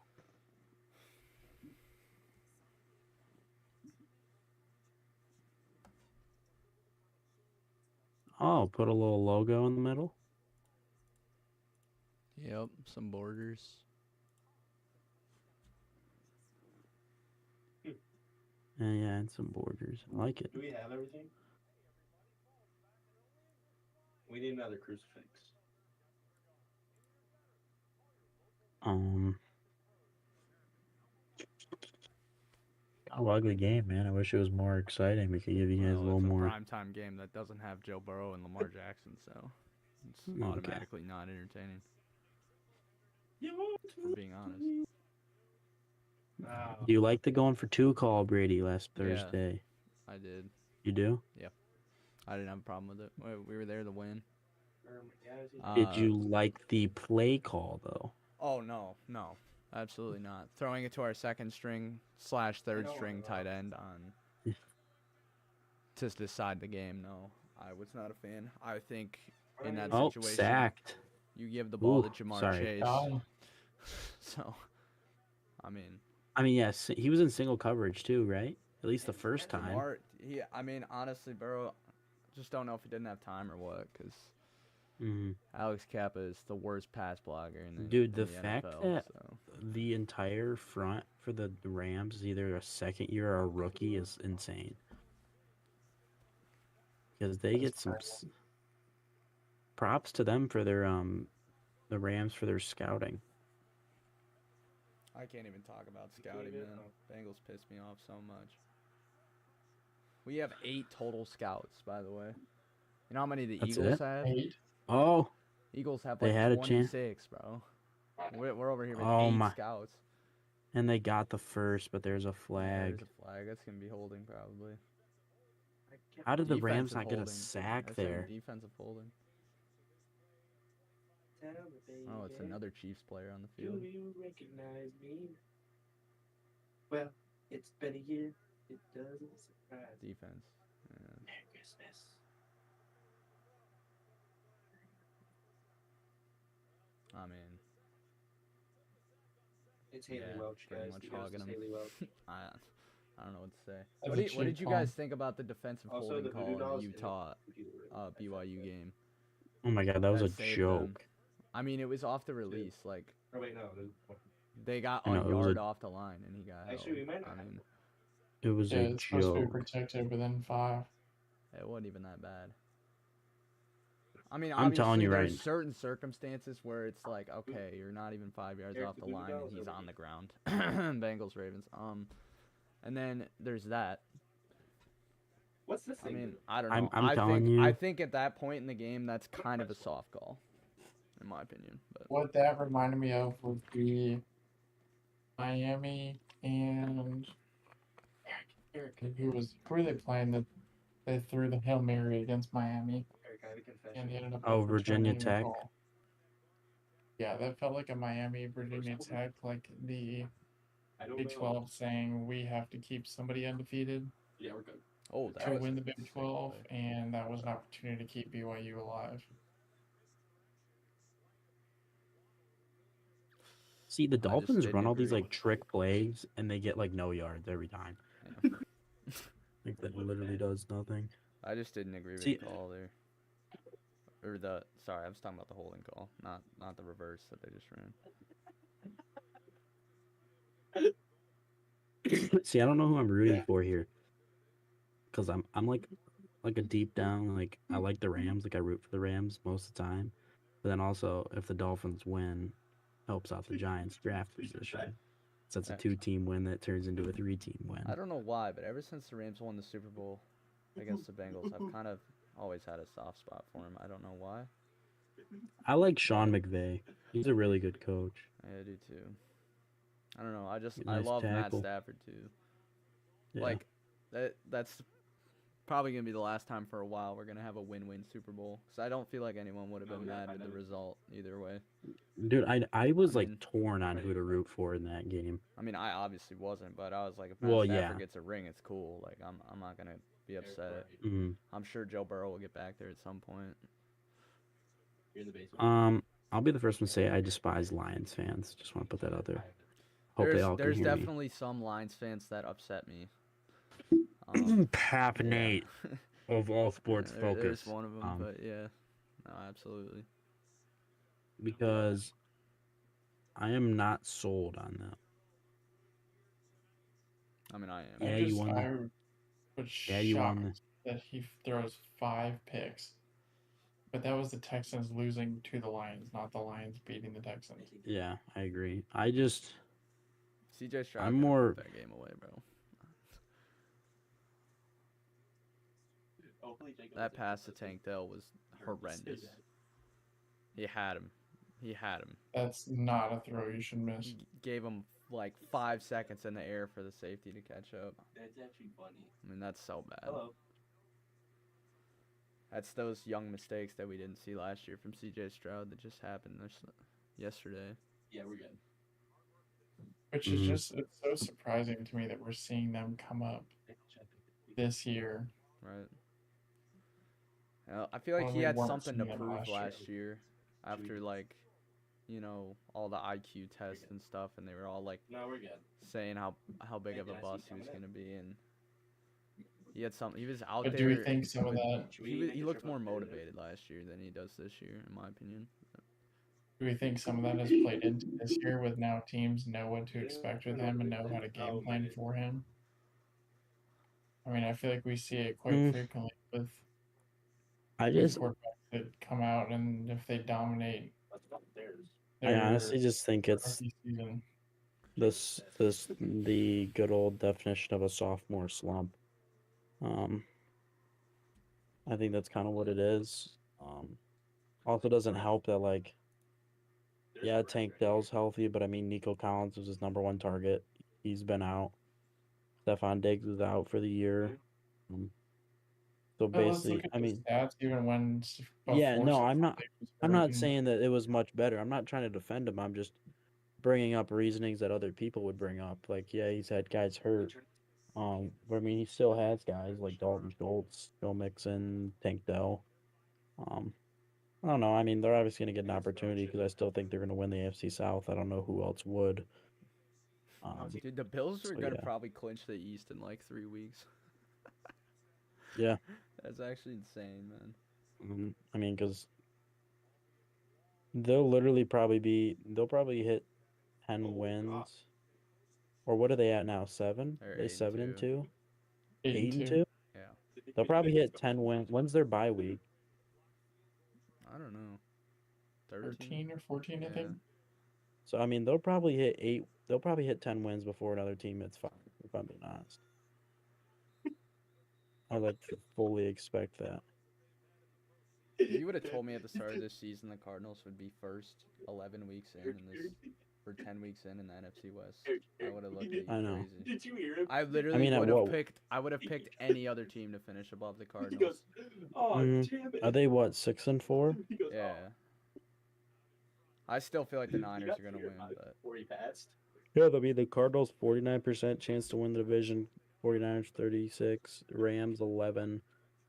Oh, put a little logo in the middle. yep, some borders. Yeah, and some borders. I like it. Do we have everything? We need another crucifix. Oh, ugly game, man. I wish it was more exciting. We could give you guys a little it's more. a primetime game that doesn't have Joe Burrow and Lamar Jackson, so it's Okay. automatically not entertaining. For being honest. Do you like the going for two call, Brady, last Yeah. Thursday? I did. You do? I didn't have a problem with it. We were there to win. Did you like the play call, though? Oh, no. Absolutely not. Throwing it to our second string / third string tight end on to decide the game. No, I was not a fan. I think in that Oh, situation, sacked. you give the ball Ooh, to Jamar sorry. Chase. Done. So, I mean, yes, he was in single coverage too, right? At least the first time. Smart. I mean, honestly, Burrow, just don't know if he didn't have time or what, because Alex Kappa is the worst pass blocker in the fact NFL, that so. the entire front for the Rams is either a second year or a rookie is insane. Because they get some props to them for their the Rams for their scouting. I can't even talk about scouting, man. Bengals piss me off so much. We have 8 total scouts, by the way. You know how many the Eagles have? 8. Oh. Eagles have they like had 26, bro. We're over here with 8 scouts. And they got the first, but there's a flag. Yeah, there's a flag. That's going to be holding, probably. How did the Rams not get a sack there? Defensive holding. Oh, it's another Chiefs player on the field. Do you recognize me? Well, it's been a year. It doesn't surprise. Defense. Yeah. Merry Christmas. I mean, it's Haley Welch, pretty guys. much hogging him. Haley Welch. I don't know what to say. What did you guys think about the defensive holding call in the Utah BYU game? Oh my God, that was a joke. I mean, it was off the release. Like, oh wait, no. They got a yard off the line, and he got actually, we might not. I mean, it was a it's supposed to be protected within 5. It wasn't even that bad. I mean, I'm telling you, there's certain circumstances where it's like, okay, you're not even 5 yards off the line, and he's on the ground. Bengals, Ravens. And then there's that. What's this thing? I mean, I don't know. I think at that point in the game, that's kind of a soft call, in my opinion. But what that reminded me of would be Miami and who were they playing that they threw the Hail Mary against Miami and they ended up Virginia Tech. Yeah, that felt like a Miami Virginia Tech, like the Big 12 saying we have to keep somebody undefeated. Yeah, we're good. To win the Big 12, and that was an opportunity to keep BYU alive. See, the Dolphins run all these like trick plays, and they get like no yards every time. Yeah. Like that literally does nothing. I just didn't agree with the call there. Sorry, I was talking about the holding call, not the reverse that they just ran. See, I don't know who I'm rooting for here, because I'm like a deep down, like I like the Rams, like I root for the Rams most of the time, but then also if the Dolphins win, helps out the Giants draft position. So that's a 2-team win that turns into a 3-team win. I don't know why, but ever since the Rams won the Super Bowl against the Bengals, I've kind of always had a soft spot for him. I don't know why. I like Sean McVay. He's a really good coach. I do too. I don't know. I love Matt Stafford too. Yeah. Like that's probably gonna be the last time for a while we're gonna have a win-win Super Bowl. So I don't feel like anyone would have been mad with the result either way. Dude, I was torn on who to root for in that game. I mean, I obviously wasn't, but I was like, if Matt Stafford gets a ring, it's cool. Like I'm not gonna be upset. Mm-hmm. I'm sure Joe Burrow will get back there at some point. I'll be the first one to say I despise Lions fans. Just want to put that out there. Hope they all can hear me. There's definitely some Lions fans that upset me. Pap Nate of All Sports Focus. There's one of them, but yeah, no, absolutely. Because I am not sold on them. I mean, I am. Yeah, you won. You won. That he throws 5 picks, but that was the Texans losing to the Lions, not the Lions beating the Texans. Yeah, I agree. I just. CJ Stroud. I'm more that game away, bro. That pass to Tank Dell was horrendous. He had him. That's not a throw you should miss. Gave him like 5 seconds in the air for the safety to catch up. That's actually funny. I mean, that's so bad. Hello. That's those young mistakes that we didn't see last year from CJ Stroud that just happened yesterday. Yeah, we're good. Which is just, it's so surprising to me that we're seeing them come up this year. Right. I feel like he had something to prove last year after, like, you know, all the IQ tests and stuff, and they were all like No, we're good. saying how big of a bust he was gonna be, and he had some. He was out But there. do we think some of that? He looked more motivated last year than he does this year, in my opinion. Do we think some of that has played into this year with now teams know what to expect with him and know how to game plan for him? I mean, I feel like we see it quite frequently with quarterbacks that come out, and if they dominate, I honestly just think it's season. the good old definition of a sophomore slump. I think that's kind of what it is. Also doesn't help that, like, yeah, Tank Dell's healthy, but I mean, Nico Collins was his number one target. He's been out. Stephon Diggs is out for the year. So basically, I mean, stats even when yeah, no, I'm not saying that it was much better. I'm not trying to defend him. I'm just bringing up reasonings that other people would bring up. Like, yeah, he's had guys hurt. But I mean, he still has guys like Dalton Schultz, Joe Mixon, Tank Dell. I don't know. I mean, they're obviously going to get an opportunity because I still think they're going to win the AFC South. I don't know who else would. Dude, the Bills are going to probably clinch the East in like 3 weeks. Yeah. That's actually insane, man. I mean, because they'll probably hit 10 wins. Or what are they at now? 7? Are they 7-2? 8-2? Yeah. They'll probably hit 10 wins. When's their bye week? I don't know. 13 or 14, I think. So I mean, they'll probably hit 8. They'll probably hit 10 wins before another team hits 5. If I'm being honest, I like to fully expect that. If you would have told me at the start of this season the Cardinals would be first 11 weeks in and this or 10 weeks in the NFC West, I would have looked at you crazy. Did you hear him? I literally would have picked any other team to finish above the Cardinals. He goes, "Oh, damn it." Are they what, 6-4? Yeah. I still feel like the Niners are gonna win, but before he passed. Yeah, I mean the Cardinals 49% chance to win the division, 49ers 36, Rams 11,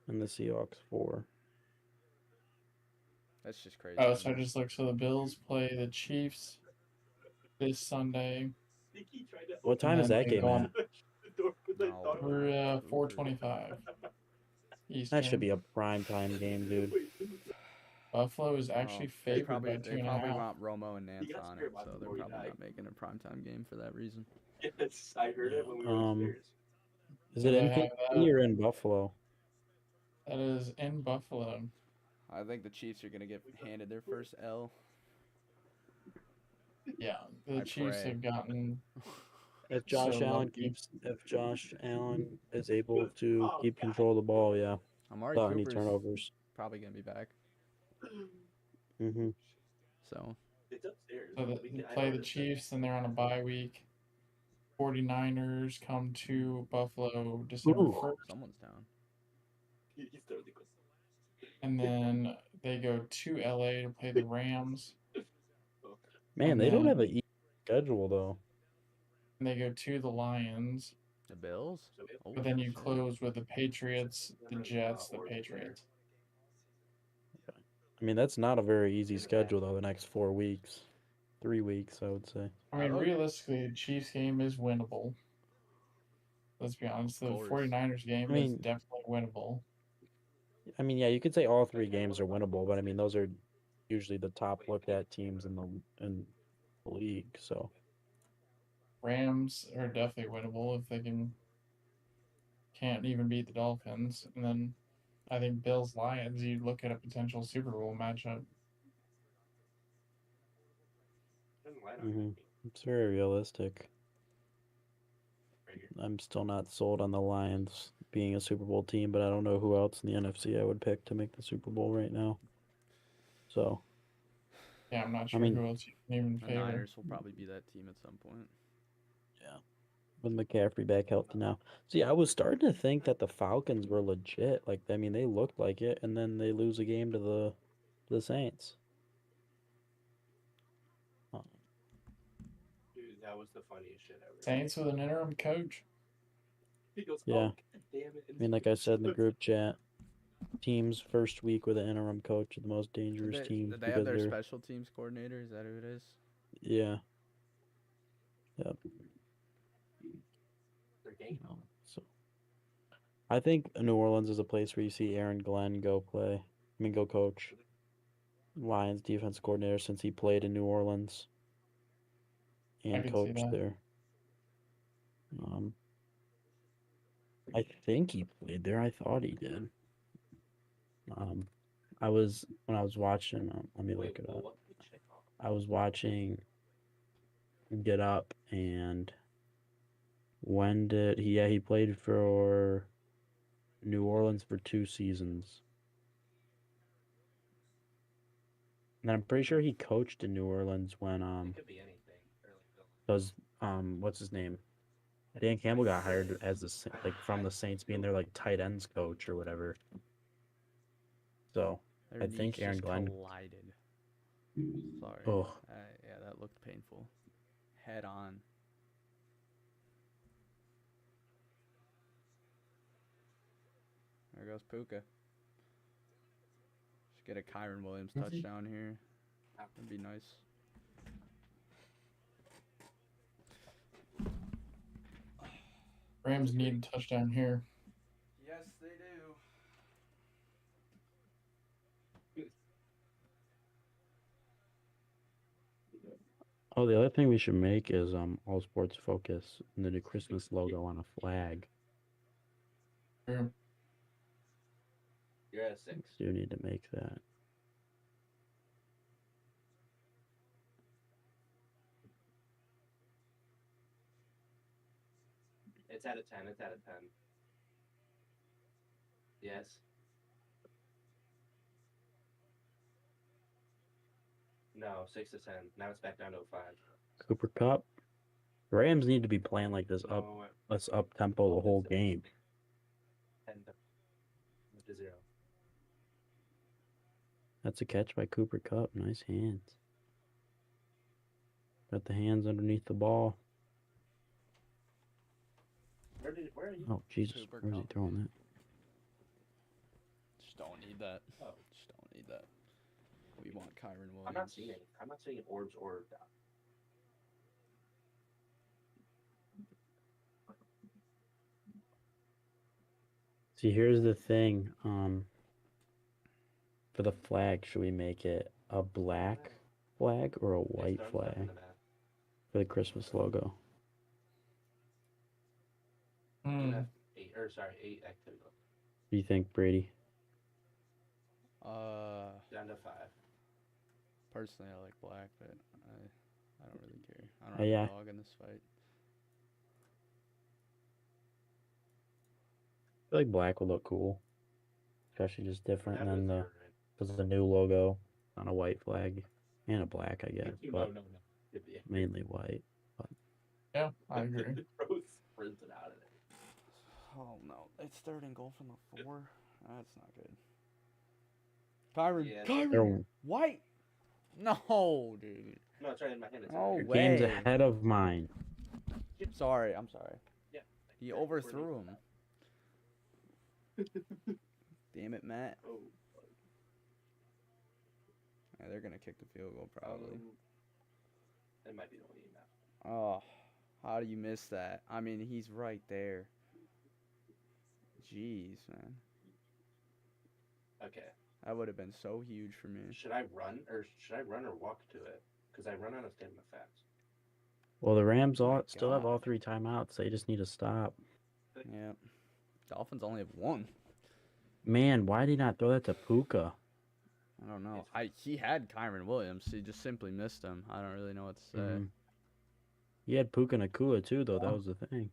and the Seahawks 4. That's just crazy. Oh, so I just looked. So the Bills play the Chiefs this Sunday. What time is that game at? We're 4:25 Eastern. That should be a prime-time game, dude. Buffalo is actually favored by 2.5. They probably want Romo and Nance on it, so they're probably not making a primetime game for that reason. Yes, I heard it when we were upstairs. Is it in KC or in Buffalo? That is in Buffalo. I think the Chiefs are going to get handed their first L. Yeah, the Chiefs have gotten. If Josh Allen is able to keep control of the ball, yeah. Amari without any Cooper's turnovers. Probably going to be back. So they play the Chiefs, and they're on a bye week. 49ers come to Buffalo December 1st. Someone's down. And then they go to LA to play the Rams. Man, they don't have an easy schedule, though. And they go to the Lions. The Bills? But then you close with the Patriots, the Jets, the Patriots. I mean, that's not a very easy schedule, though, the next 4 weeks. 3 weeks, I would say. I mean, realistically, the Chiefs game is winnable. Let's be honest. The 49ers game is definitely winnable. I mean, yeah, you could say all 3 games are winnable, but I mean, those are usually the top looked-at teams in the league, so. Rams are definitely winnable if they can't even beat the Dolphins. And then I think Bills-Lions, you look at a potential Super Bowl matchup. It's very realistic. I'm still not sold on the Lions being a Super Bowl team, but I don't know who else in the NFC I would pick to make the Super Bowl right now. So. Yeah, I'm not sure who else you can even favor. The Niners will probably be that team at some point. Yeah. With McCaffrey back healthy now. See, I was starting to think that the Falcons were legit. Like, I mean, they looked like it, and then they lose a game to the Saints. Dude, that was the funniest shit ever. Saints with an interim coach. He goes, yeah. Damn it. I mean, like I said in the group chat, teams first week with an interim coach are the most dangerous teams Did they have because their they're special teams coordinator? Is that who it is? yeah. Yep. Their game. So I think New Orleans is a place where you see Aaron Glenn go coach. Lions defense coordinator since he played in New Orleans and can see coached that. there. I think he played there. I thought he did. When I was watching. Let me look it up. I was watching Get Up, and when did he? Yeah, he played for New Orleans for 2 seasons. And I'm pretty sure he coached in New Orleans when It could be anything. those what's his name? Dan Campbell got hired as from the Saints, being their tight ends coach or whatever. So Their I think knees Aaron just Glenn. collided. Sorry. Oh, Yeah, that looked painful. Head on. There goes Puka. Should get a Kyron Williams touchdown here. That'd be nice. Rams need a touchdown here. Yes, they do. oh, the other thing we should make is all sports focus and the new Christmas logo on a flag. True. You're at 6. You need to make that. It's out of 10. It's out of 10. Yes. No, 6 to 10. Now it's back down to 5. Cooper Cup. Rams need to be playing like this up tempo the whole game. 10 to 0. That's a catch by Cooper Cup. Nice hands. Got the hands underneath the ball. Where are you? Oh, Jesus. Cooper Where's he Kupp. throwing that? Just don't need that. Oh. Just don't need that. We want Kyron Williams. I'm not seeing orbs or dot. See, here's the thing. For the flag, should we make it a black flag or a white flag for the Christmas logo? 8 activity. What do you think, Brady? Down to 5. Personally, I like black, but I don't really care. I don't have a dog in this fight. I feel like black would look cool, especially just different than because the new logo on a white flag and a black, I guess, but mainly white. But. Yeah, I agree. Printed out of it. Oh no, it's 3rd and goal from the 4. That's not good. Kyron, white. No, dude. No, it's right in my hand. No Your way. game's ahead of mine. I'm sorry. Yeah. He overthrew him. Damn it, Matt. Oh. Yeah, they're gonna kick the field goal probably. That might be the only now. Oh, how do you miss that? I mean, he's right there. Jeez, man. Okay. That would have been so huge for me. Should I run or walk to it? Because I run out of stamina fast. Well, the Rams still have all 3 timeouts. They just need to stop. Yeah. Dolphins only have 1. Man, why did he not throw that to Puka? I don't know. He had Kyron Williams. He just simply missed him. I don't really know what to say. Mm-hmm. He had Puka Nakua too, though. That was the thing.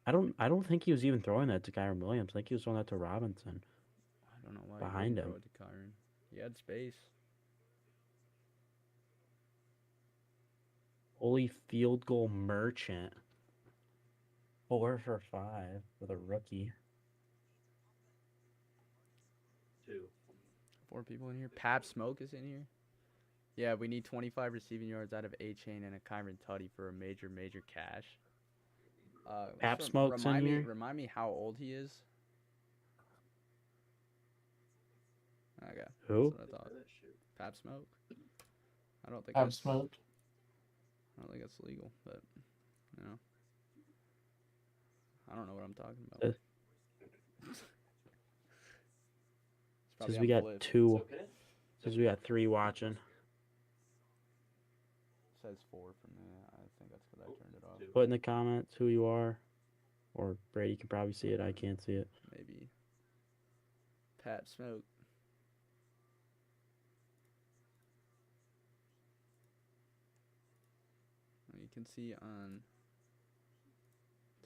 I don't think he was even throwing that to Kyron Williams. I think he was throwing that to Robinson. I don't know why behind he him. throw it to Kyron. He had space. Holy field goal merchant. 4 for 5 with a rookie. 2. 4 people in here. Pap Smoke is in here. Yeah, we need 25 receiving yards out of A-Chain and a Kyron Tutty for a major cash. Pap Smoke's in here? Remind me how old he is. Okay. Who? That's what I thought. Pap Smoke. I don't think Have that's. smoked. I don't think that's legal, but you know, I don't know what I'm talking about. Uh, It's Says probably we on got flip. 2. Says we got 3 watching. Says 4 for me. I think that's because I turned it off. Put in the comments who you are, or Brady can probably see it. I can't see it. Maybe. Pap Smoke. You can see on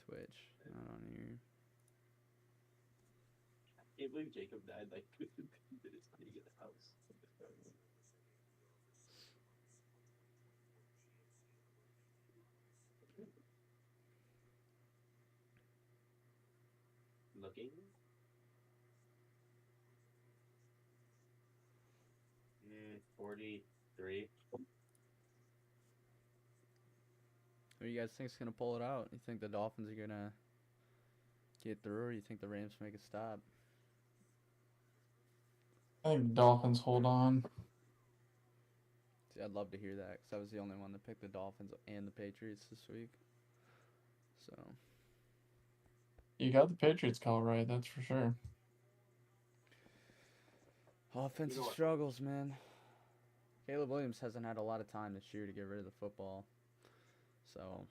Twitch, not on here. I can't believe Jacob died like 2 minutes to get the house. Looking. 43. Who do you guys think is gonna pull it out? You think the Dolphins are gonna get through, or you think the Rams make a stop? I think the Dolphins hold on. See, I'd love to hear that because I was the only one that picked the Dolphins and the Patriots this week. So You got the Patriots call right, that's for sure. offensive struggles, man. Caleb Williams hasn't had a lot of time this year to get rid of the football. So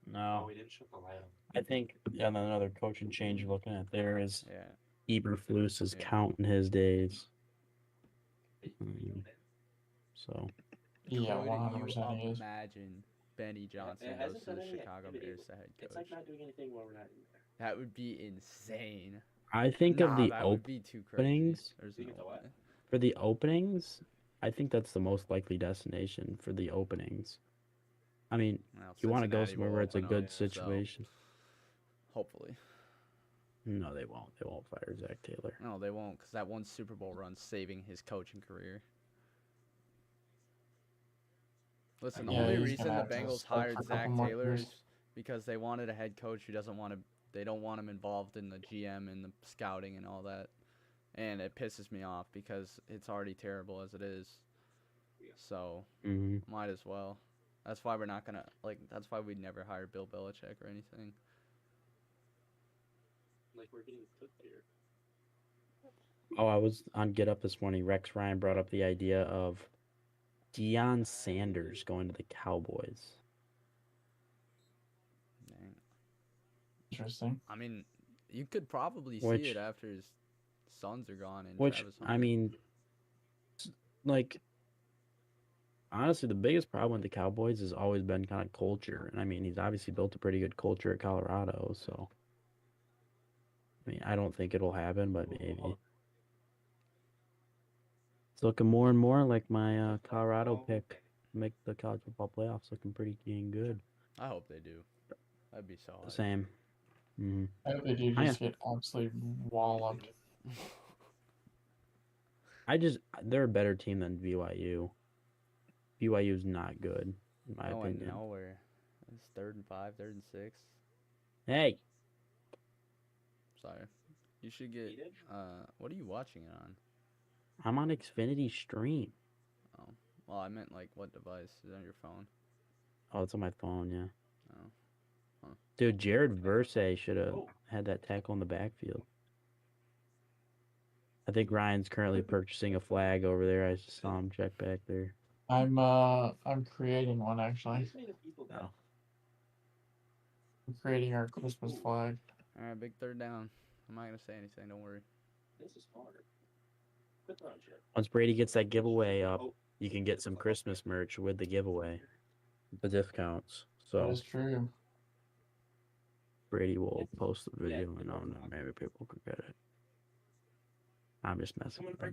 No. We didn't shut the light on. I think another coaching change you're looking at there is yeah, Eberflus is Yeah. counting his days. So Yeah, could 100% he you is. imagine Benny Johnson It goes hasn't to the done any Chicago activity. Bears the head coach? It's like not doing anything while we're not in there. That would be insane. I think of the that would be too crazy. openings. There's You no think of what? way. For the openings, I think that's the most likely destination for the openings. I mean, Well, you want to go Cincinnati somewhere will where it's a open good up, so situation. hopefully. No, they won't. They won't fire Zach Taylor. No, they won't, because that one Super Bowl run saving his coaching career. Listen, the Yeah, only he's reason gonna the have to Bengals stick for a hired couple Zach more Taylor years. is because they wanted a head coach who doesn't want to. They don't want him involved in the GM and the scouting and all that, and it pisses me off because it's already terrible as it is. So might as well. That's why we're not gonna That's why we'd never hire Bill Belichick or anything. Like we're getting cooked here. Oh, I was on Get Up this morning. Rex Ryan brought up the idea of Deion Sanders going to the Cowboys. Dang. Interesting. I mean, you could probably see it after his sons are gone and Travis Hunter. I mean, like, honestly, the biggest problem with the Cowboys has always been kind of culture. And I mean, he's obviously built a pretty good culture at Colorado. So, I mean, I don't think it'll happen, but maybe. It's looking more and more like my Colorado pick to make the college football playoffs looking pretty dang good. I hope they do. That'd be so hard. Same. Mm-hmm. I hope they do just get absolutely walloped. They're a better team than BYU. BYU's not good, in my opinion. Nowhere. It's 3rd and 5, 3rd and 6. Hey. Sorry. You should get. What are you watching it on? I'm on Xfinity Stream. Oh, well, I meant like what device? Is it on your phone? Oh, it's on my phone, yeah. Oh. Huh. Dude, Jared Versay should have had that tackle in the backfield. I think Ryan's currently purchasing a flag over there. I just saw him check back there. I'm creating one actually. Oh. I'm creating our Christmas flag. All right, big 3rd down. I'm not gonna say anything. Don't worry. This is hard. Once Brady gets that giveaway up, you can get some Christmas merch with the giveaway, the discounts. So that is true. Brady will post the video, and maybe people could get it. I'm just messing with them.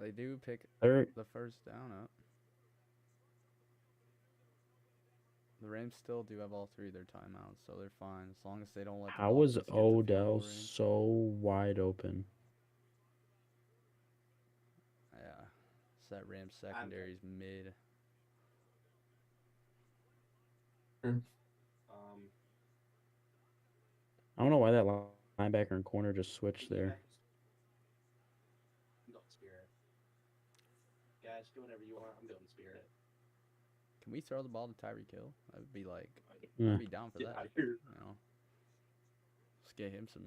They do pick 3rd. the 1st down up. The Rams still do have all 3 of their timeouts, so they're fine as long as they don't let. How was Odell so wide open? Yeah, it's that Rams secondary's mid. I don't know why that linebacker and corner just switched there. I'm going Spirit. Guys, do whatever you want. I'm going Spirit. Can we throw the ball to Tyreek Hill? I would be like, Yeah. I'd be down for Get that. out of here. You know, let's get him some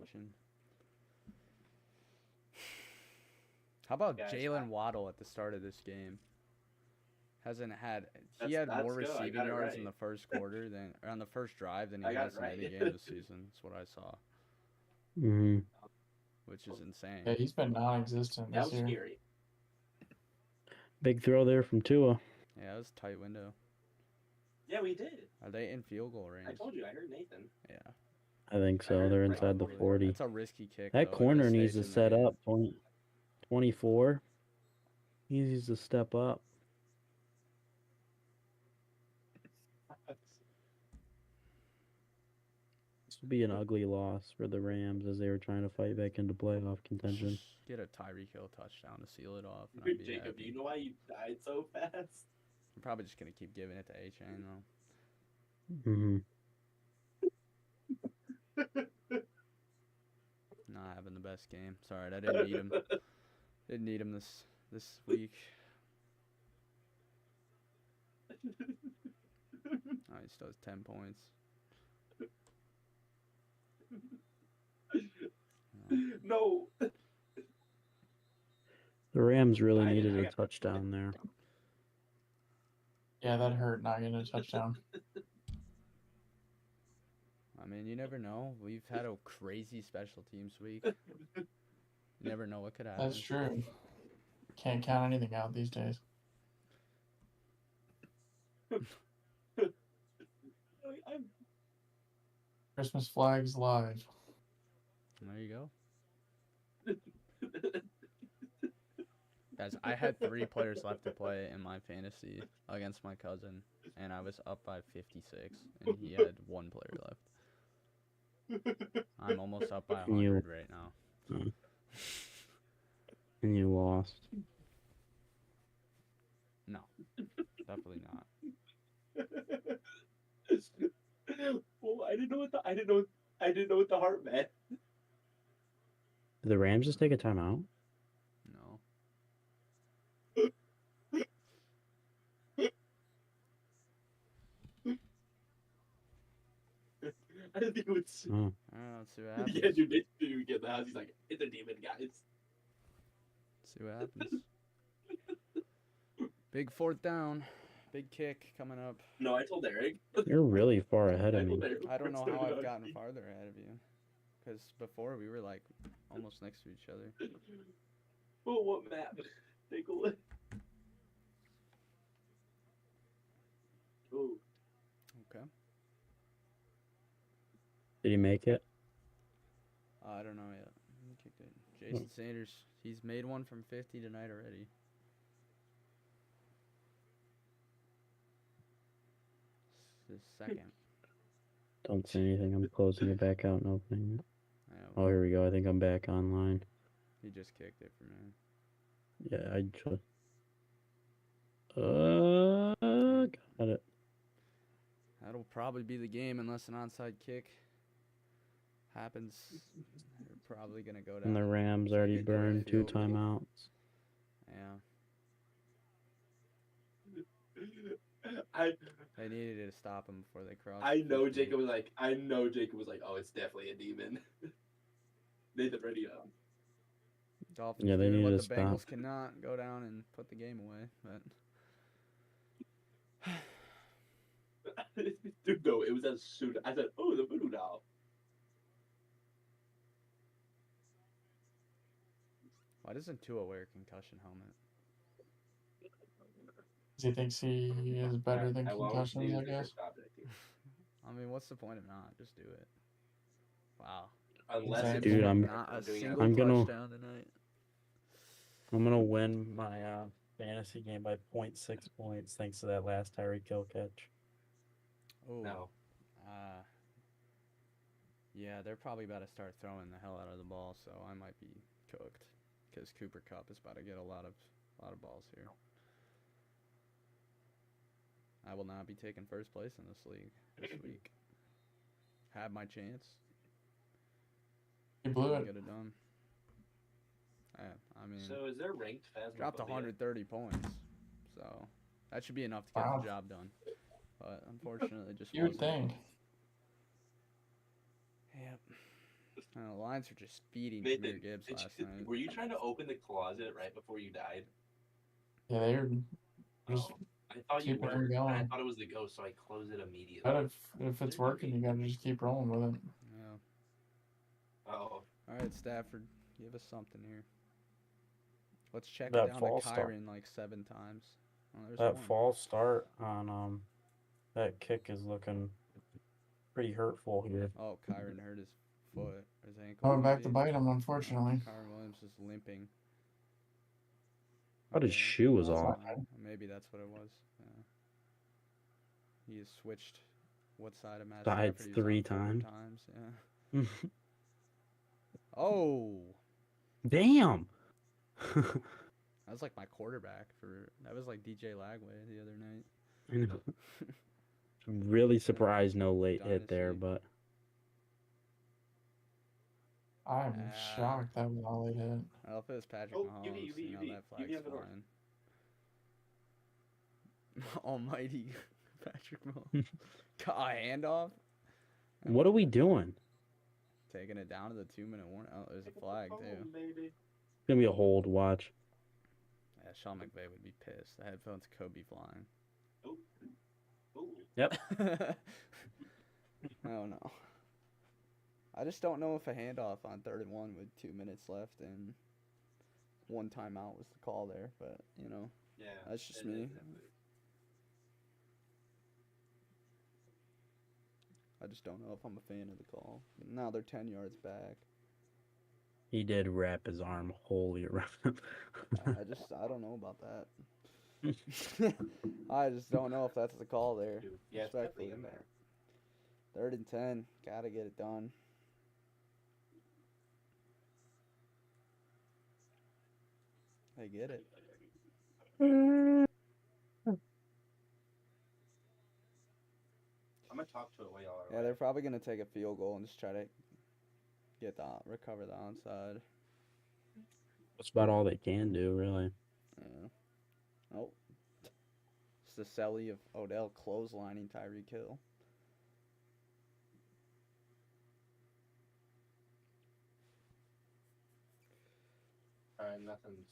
action. How about Guys, Jalen Waddle at the start of this game? Hasn't had he That's- had more that's good. I receiving got it yards in right. the first quarter than or on the first drive than I he got has it in any right. game this season. That's what I saw, Mm-hmm. which is insane. Yeah, he's been non-existent That this was year. scary. Big throw there from Tua. Yeah, it was a tight window. Yeah, we did. Are they in field goal range? I told you. I heard Nathan. Yeah. I think so. They're inside the 40. That's a risky kick. That though, corner at this needs to stage in the set game. up. 24. He needs to step up. This would be an ugly loss for the Rams as they were trying to fight back into playoff contention. Get a Tyreek Hill touchdown to seal it off. And I'd be Jacob, happy. do you know why you died so fast? I'm probably just gonna keep giving it to A-Chain though. Mm-hmm. Not having the best game. Sorry, I didn't need him. Didn't need him this week. Oh, he still has 10 points. No. The Rams really needed a touchdown there. Yeah, that hurt not getting a touchdown. I mean, you never know. We've had a crazy special teams week. You never know what could happen. That's true. Can't count anything out these days. Christmas flags live. There you go. Guys, I had 3 players left to play in my fantasy against my cousin, and I was up by 56, and he had 1 player left. I'm almost up by 100 right now. And you lost. No, definitely not. Well, I didn't know what the heart meant. Did the Rams just take a timeout? No. I didn't think it would. Oh. Let's see what happens. Yeah, dude, we get the house. He's like, it's a demon, guys. See what happens. Big 4th down. Big kick coming up. No, I told Eric. You're really far ahead of me. I don't know how I've gotten farther ahead of you. Because before we were like almost next to each other. Oh, what map? Take a look. Oh. Okay. Did he make it? I don't know yet. He kicked it. Jason Sanders. He's made one from 50 tonight already. His second. Don't say anything. I'm closing it back out and opening it. Yeah, Oh, here we go. I think I'm back online. he just kicked it for me. Yeah, I just. Got it. That'll probably be the game unless an onside kick happens. They're probably going to go down. And the Rams already Good drive burned 2 field goal. timeouts. Yeah. I They needed to stop him before they crossed. know 50. Jacob was like, oh, it's definitely a demon. Nathan ready up. Dolphins Yeah, they doing need what to the stop. Bengals cannot go down and put the game away. But Dude, no, it was as soon. I said, oh, the voodoo doll. why doesn't Tua wear a concussion helmet? He thinks he is better than concussions, I guess. I mean, what's the point of not? Just do it. Wow. Unless Dude, it's Dude, Not a single I'm gonna- touchdown tonight. I'm going to win my fantasy game by 0.6 points thanks to that last Tyreek Hill catch. Oh. No. Yeah, they're probably about to start throwing the hell out of the ball, so I might be cooked because Cooper Kupp is about to get a lot of balls here. I will not be taking first place in this league this week. Had my chance. He blew it. Get it done. Yeah, I mean, So is there ranked Phasmophobia? dropped 130 points, so that should be enough to get the job done. But unfortunately, it just you would think. Yep. The Lions are just feeding Nathan, Jahmyr Gibbs last night. Were you trying to open the closet right before you died? Yeah, they were just I thought you keeping were. him going. I thought it was the ghost, so I closed it immediately. But if it's working, you gotta just keep rolling with it. Yeah. Oh. All right, Stafford, give us something here. Let's check That it down to false Kyron start. like 7 times. Oh, there's That one. false start on that kick is looking pretty hurtful here. Oh, Kyron hurt his foot, his ankle. Going back to bite him, unfortunately. Kyron Williams is limping. Thought his shoe was off. Maybe that's what it was. Yeah. He has switched what side of Matt Sides Stafford 3 times. Yeah. Oh. Damn. That was like my quarterback that was like DJ Lagway the other night. I know. Really surprised no late hit there, but I'm shocked that was all he hit. Well, if it was Patrick Mahomes, that flag's flying. Almighty Patrick Mahomes. Handoff? What are we doing? Taking it down to the 2-minute warning. Oh, there's a flag, too. It's going to be a hold, watch. Yeah, Sean McVay would be pissed. The headphones could be flying. Yep. Oh, no. I just don't know if a handoff on 3rd and 1 with 2 minutes left and 1 timeout was the call there, but, yeah, that's just me. I just don't know if I'm a fan of the call. But now they're 10 yards back. He did wrap his arm wholly around him. I don't know about that. I just don't know if that's the call there. Yeah, respectfully. 3rd and 10. Gotta get it done. They get it. I'm gonna talk to it while y'all are. Yeah, they're probably gonna take a field goal and just try to recover the onside. That's about all they can do, really. Yeah. Oh. It's the Selly of Odell clotheslining Tyreek Hill. Alright, nothing's.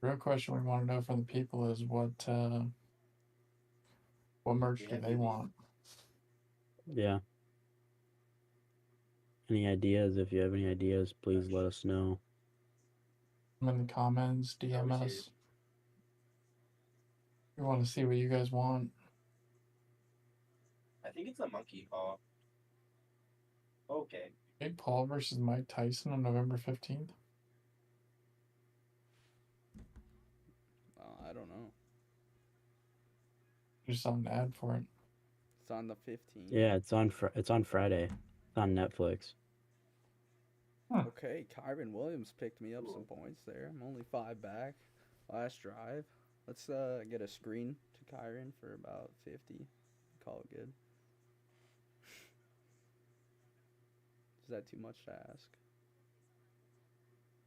Real question we want to know from the people is what merch do they want? Yeah. Any ideas? If you have any ideas, please let us know. In the comments, DM us. We want to see what you guys want. I think it's a monkey paw. Okay. Jake Paul versus Mike Tyson on November 15th. I don't know. Just saw an ad for it. It's on the 15th. Yeah, it's on Friday. It's on Netflix. Huh. Okay, Kyron Williams picked me up some points there. I'm only 5 back. Last drive. Let's get a screen to Kyron for about 50. Call it good. Is that too much to ask?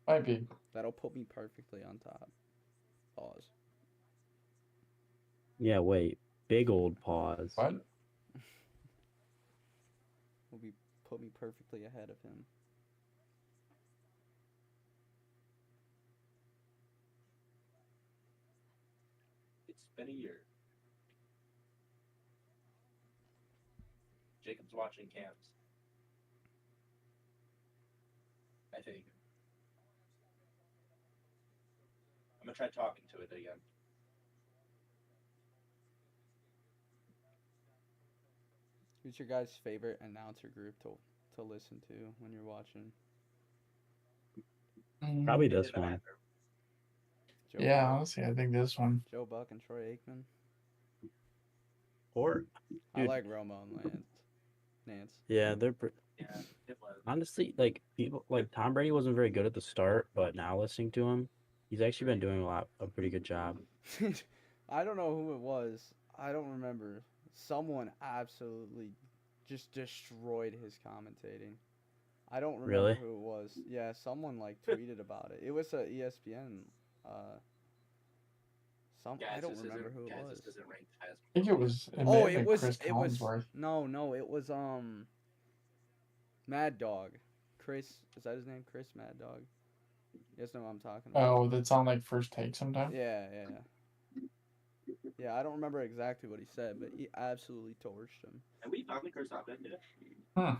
Might be. That'll put me perfectly on top. Pause. Yeah, wait. Big old pause. What? Will be put me perfectly ahead of him. It's been a year. Jacob's watching camps. I think. I'm gonna try talking to it again. Who's your guys' favorite announcer group to listen to when you're watching? Probably this one. Yeah, honestly, I think this one. Joe Buck and Troy Aikman. Or I like Romo and Lance. Nance. Yeah, they're Yeah, it was. honestly like people like Tom Brady wasn't very good at the start, but now listening to him, he's actually been doing a pretty good job. I don't know who it was. I don't remember. Someone absolutely just destroyed his commentating. I don't remember Really? who it was. Yeah, someone like tweeted about it. It was a ESPN. Uh, I don't remember who it was. I think it was. It may Oh, have it been was. Chris It was. Collinsworth. No, it was Mad Dog. Chris, is that his name? Chris Mad Dog. You guys know what I'm talking about? Oh, that's on like First Take sometimes. Yeah. Yeah, I don't remember exactly what he said, but he absolutely torched him. And we finally cursed out that.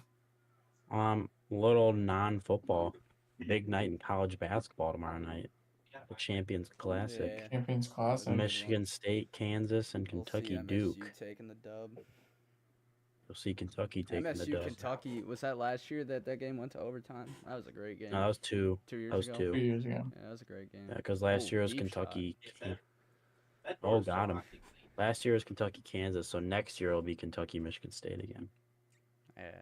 Little non-football, big night in college basketball tomorrow night. The Champions Classic. Yeah. Champions Classic. Michigan State, Kansas, and Kentucky we'll see Duke. MSU taking the dub. You'll see Kentucky taking the MSU dub. Kentucky, was that last year that game went to overtime? That was a great game. No, that was 2. 2 years That was ago. 2. 2 years ago. Yeah, that was a great game. Yeah, because last year was deep Kentucky. That Oh, got him. Last year was Kentucky Kansas, so next year will be Kentucky Michigan State again. Yeah,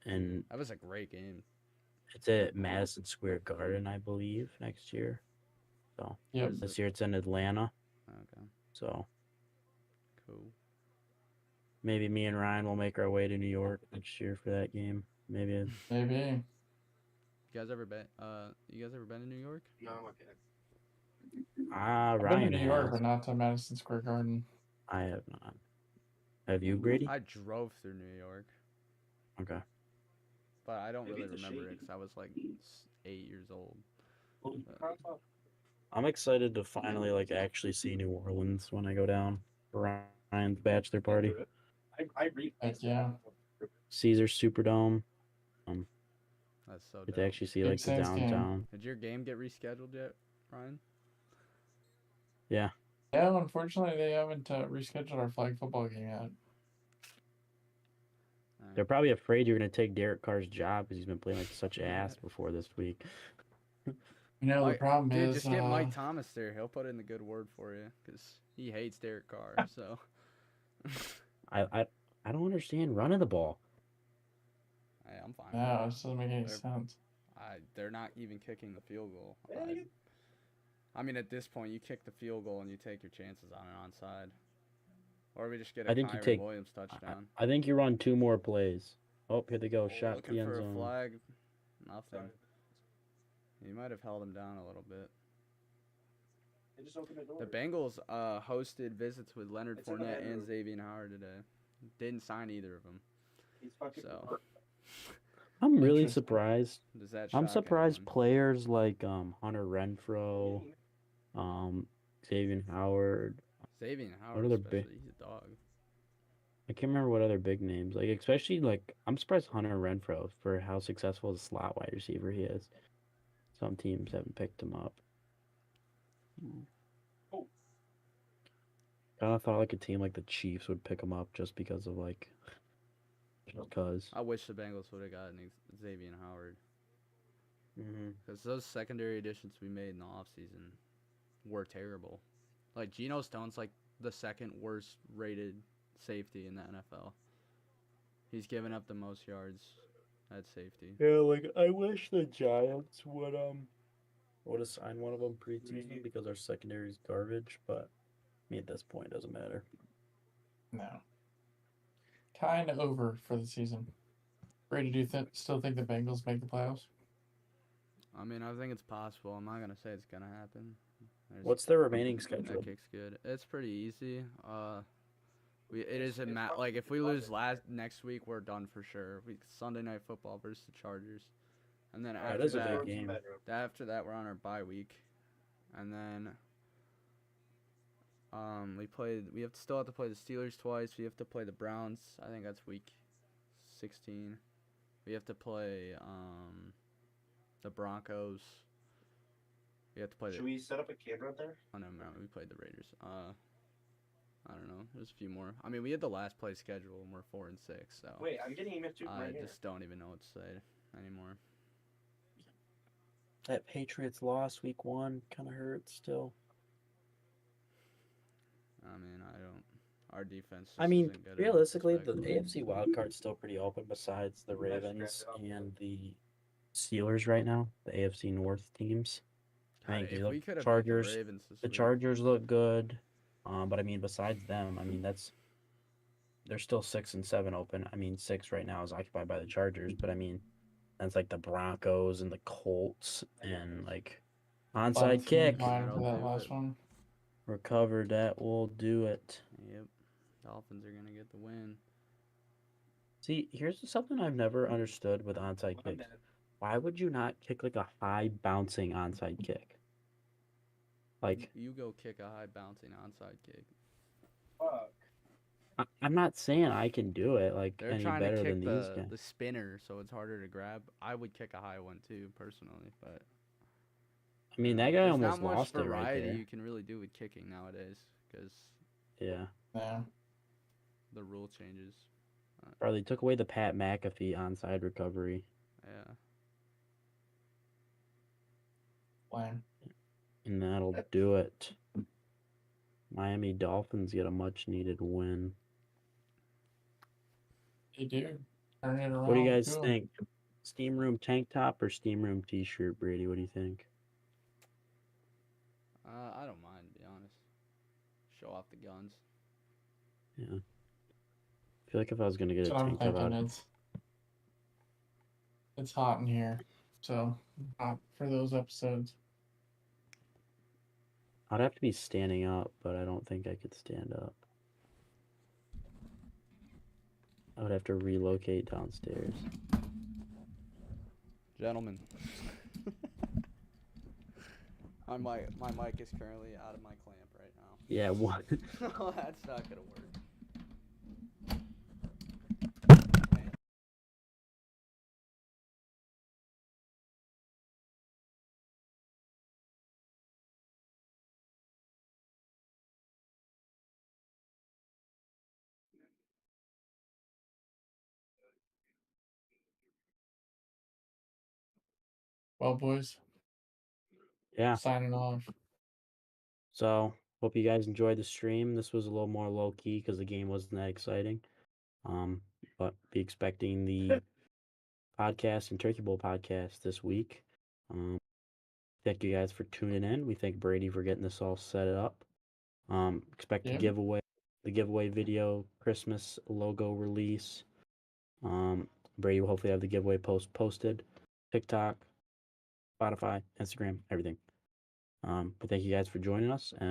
And that was a great game. it's at Madison Square Garden, I believe, next year. So Yep. this year it's in Atlanta. Okay, So cool. maybe me and Ryan will make our way to New York next year for that game. Maybe. Maybe. You guys ever been to New York? No, okay. I've been Ryan to New York, has. but not to Madison Square Garden. I have not. Have you, Brady? I drove through New York, Okay. but I don't Maybe really it's a remember it shady. because I was like 8 years old. I'm excited to finally actually see New Orleans when I go down for Ryan's bachelor party. I read. Heck yeah. Caesars Superdome. That's so Get dope. to actually see Big the Saints game. downtown. Did your game get rescheduled yet, Ryan? Yeah. Yeah, unfortunately, they haven't rescheduled our flag football game yet. They're probably afraid you're going to take Derek Carr's job because he's been playing like such ass before this week. You know, the problem dude, is... just get Mike Thomas there. He'll put in the good word for you because he hates Derek Carr. So I don't understand running the ball. hey, I'm fine. No, it just doesn't make any sense. They're not even kicking the field goal. I mean, at this point, you kick the field goal and you take your chances on an onside. Or we just get a Kyron Williams touchdown. I think you run 2 more plays. Oh, here they go. Shot to the end Looking for zone. a flag. Nothing. You might have held him down a little bit. They just opened the door. The Bengals hosted visits with Leonard Fournette and Xavier Howard today. Didn't sign either of them. He's fucking. So I'm really surprised. does that I'm shock surprised anyone? players like Hunter Renfro, Xavier Howard. Xavier What Howard, other especially, he's a dog. I can't remember what other big names. Like especially I'm surprised Hunter Renfro for how successful as a slot wide receiver he is. Some teams haven't picked him up. Oh. Kind of thought like a team like the Chiefs would pick him up just because of because. I wish the Bengals would have gotten Xavier Howard. Because those secondary additions we made in the offseason were terrible. Like, Geno Stone's like the second worst rated safety in the NFL. He's given up the most yards at safety. Yeah, I wish the Giants would have signed one of them preseason because our secondary is garbage, but I mean at this point it doesn't matter. No. Kind of over for the season. Brady, do you still think the Bengals make the playoffs? I mean, I think it's possible. I'm not gonna say it's gonna happen. What's their remaining schedule? That kick's good. It's pretty easy. It is a like if we lose next week, we're done for sure. Sunday Night Football versus the Chargers, and then after that is a big game. After that, we're on our bye week, and then we still have to play the Steelers twice. We have to play the Browns. I think that's week 16. We have to play the Broncos. We have to play. Should we set up a camera up there? Oh no, we played the Raiders. I don't know. There's a few more. I mean, we had the last play schedule, and we're 4-6. So wait, I'm getting email too. I just don't even know what to say anymore. That Patriots loss week 1 kind of hurts still. I mean, our defense. I just mean, isn't good enough, realistically, the respectfully. AFC wildcard's still pretty open besides the Ravens and the Steelers right now, the AFC North teams. I God, think if the we could have beat the Chargers, Ravens this the week, Chargers look good. But I mean, besides them, I mean, they're still 6 and 7 open. I mean, 6 right now is occupied by the Chargers, but I mean, that's like the Broncos and the Colts and like onside kick. Fine That'll for that do last it. one. Recovered, that will do it. Yep. Dolphins are gonna get the win. See, here's something I've never understood with onside kicks. Why would you not kick like a high bouncing onside kick? Like, You go kick a high bouncing onside kick. I'm not saying I can do it like They're any trying to better kick than these guys. the spinner, so it's harder to grab. I would kick a high one too, personally, but I mean, that guy there's almost not much lost it right variety there. you can really do with kicking nowadays because Yeah. Yeah. the rule changes. Probably took away the Pat McAfee onside recovery. Yeah. Lame. And that'll do it. Miami Dolphins get a much needed win. They do. Turn it around. What do you guys too. think? Steam room tank top or steam room t-shirt, Brady? What do you think? I don't mind, to be honest. Show off the guns. Yeah. I feel like if I was gonna get That's a what I'm tank top, thinking. It's hot in here, so hot for those episodes. I'd have to be standing up, but I don't think I could stand up. I would have to relocate downstairs. Gentlemen. my mic is currently out of my clamp right now. Yeah, what? No, that's not gonna work. Well, boys, Yeah. signing off. So, hope you guys enjoyed the stream. This was a little more low key because the game wasn't that exciting. But be expecting the podcast and Turkey Bowl podcast this week. Thank you guys for tuning in. We thank Brady for getting this all set up. Expect Yep. the giveaway video, Christmas logo release. Brady will hopefully have the giveaway posted, TikTok, Spotify, Instagram, everything. But thank you guys for joining us, and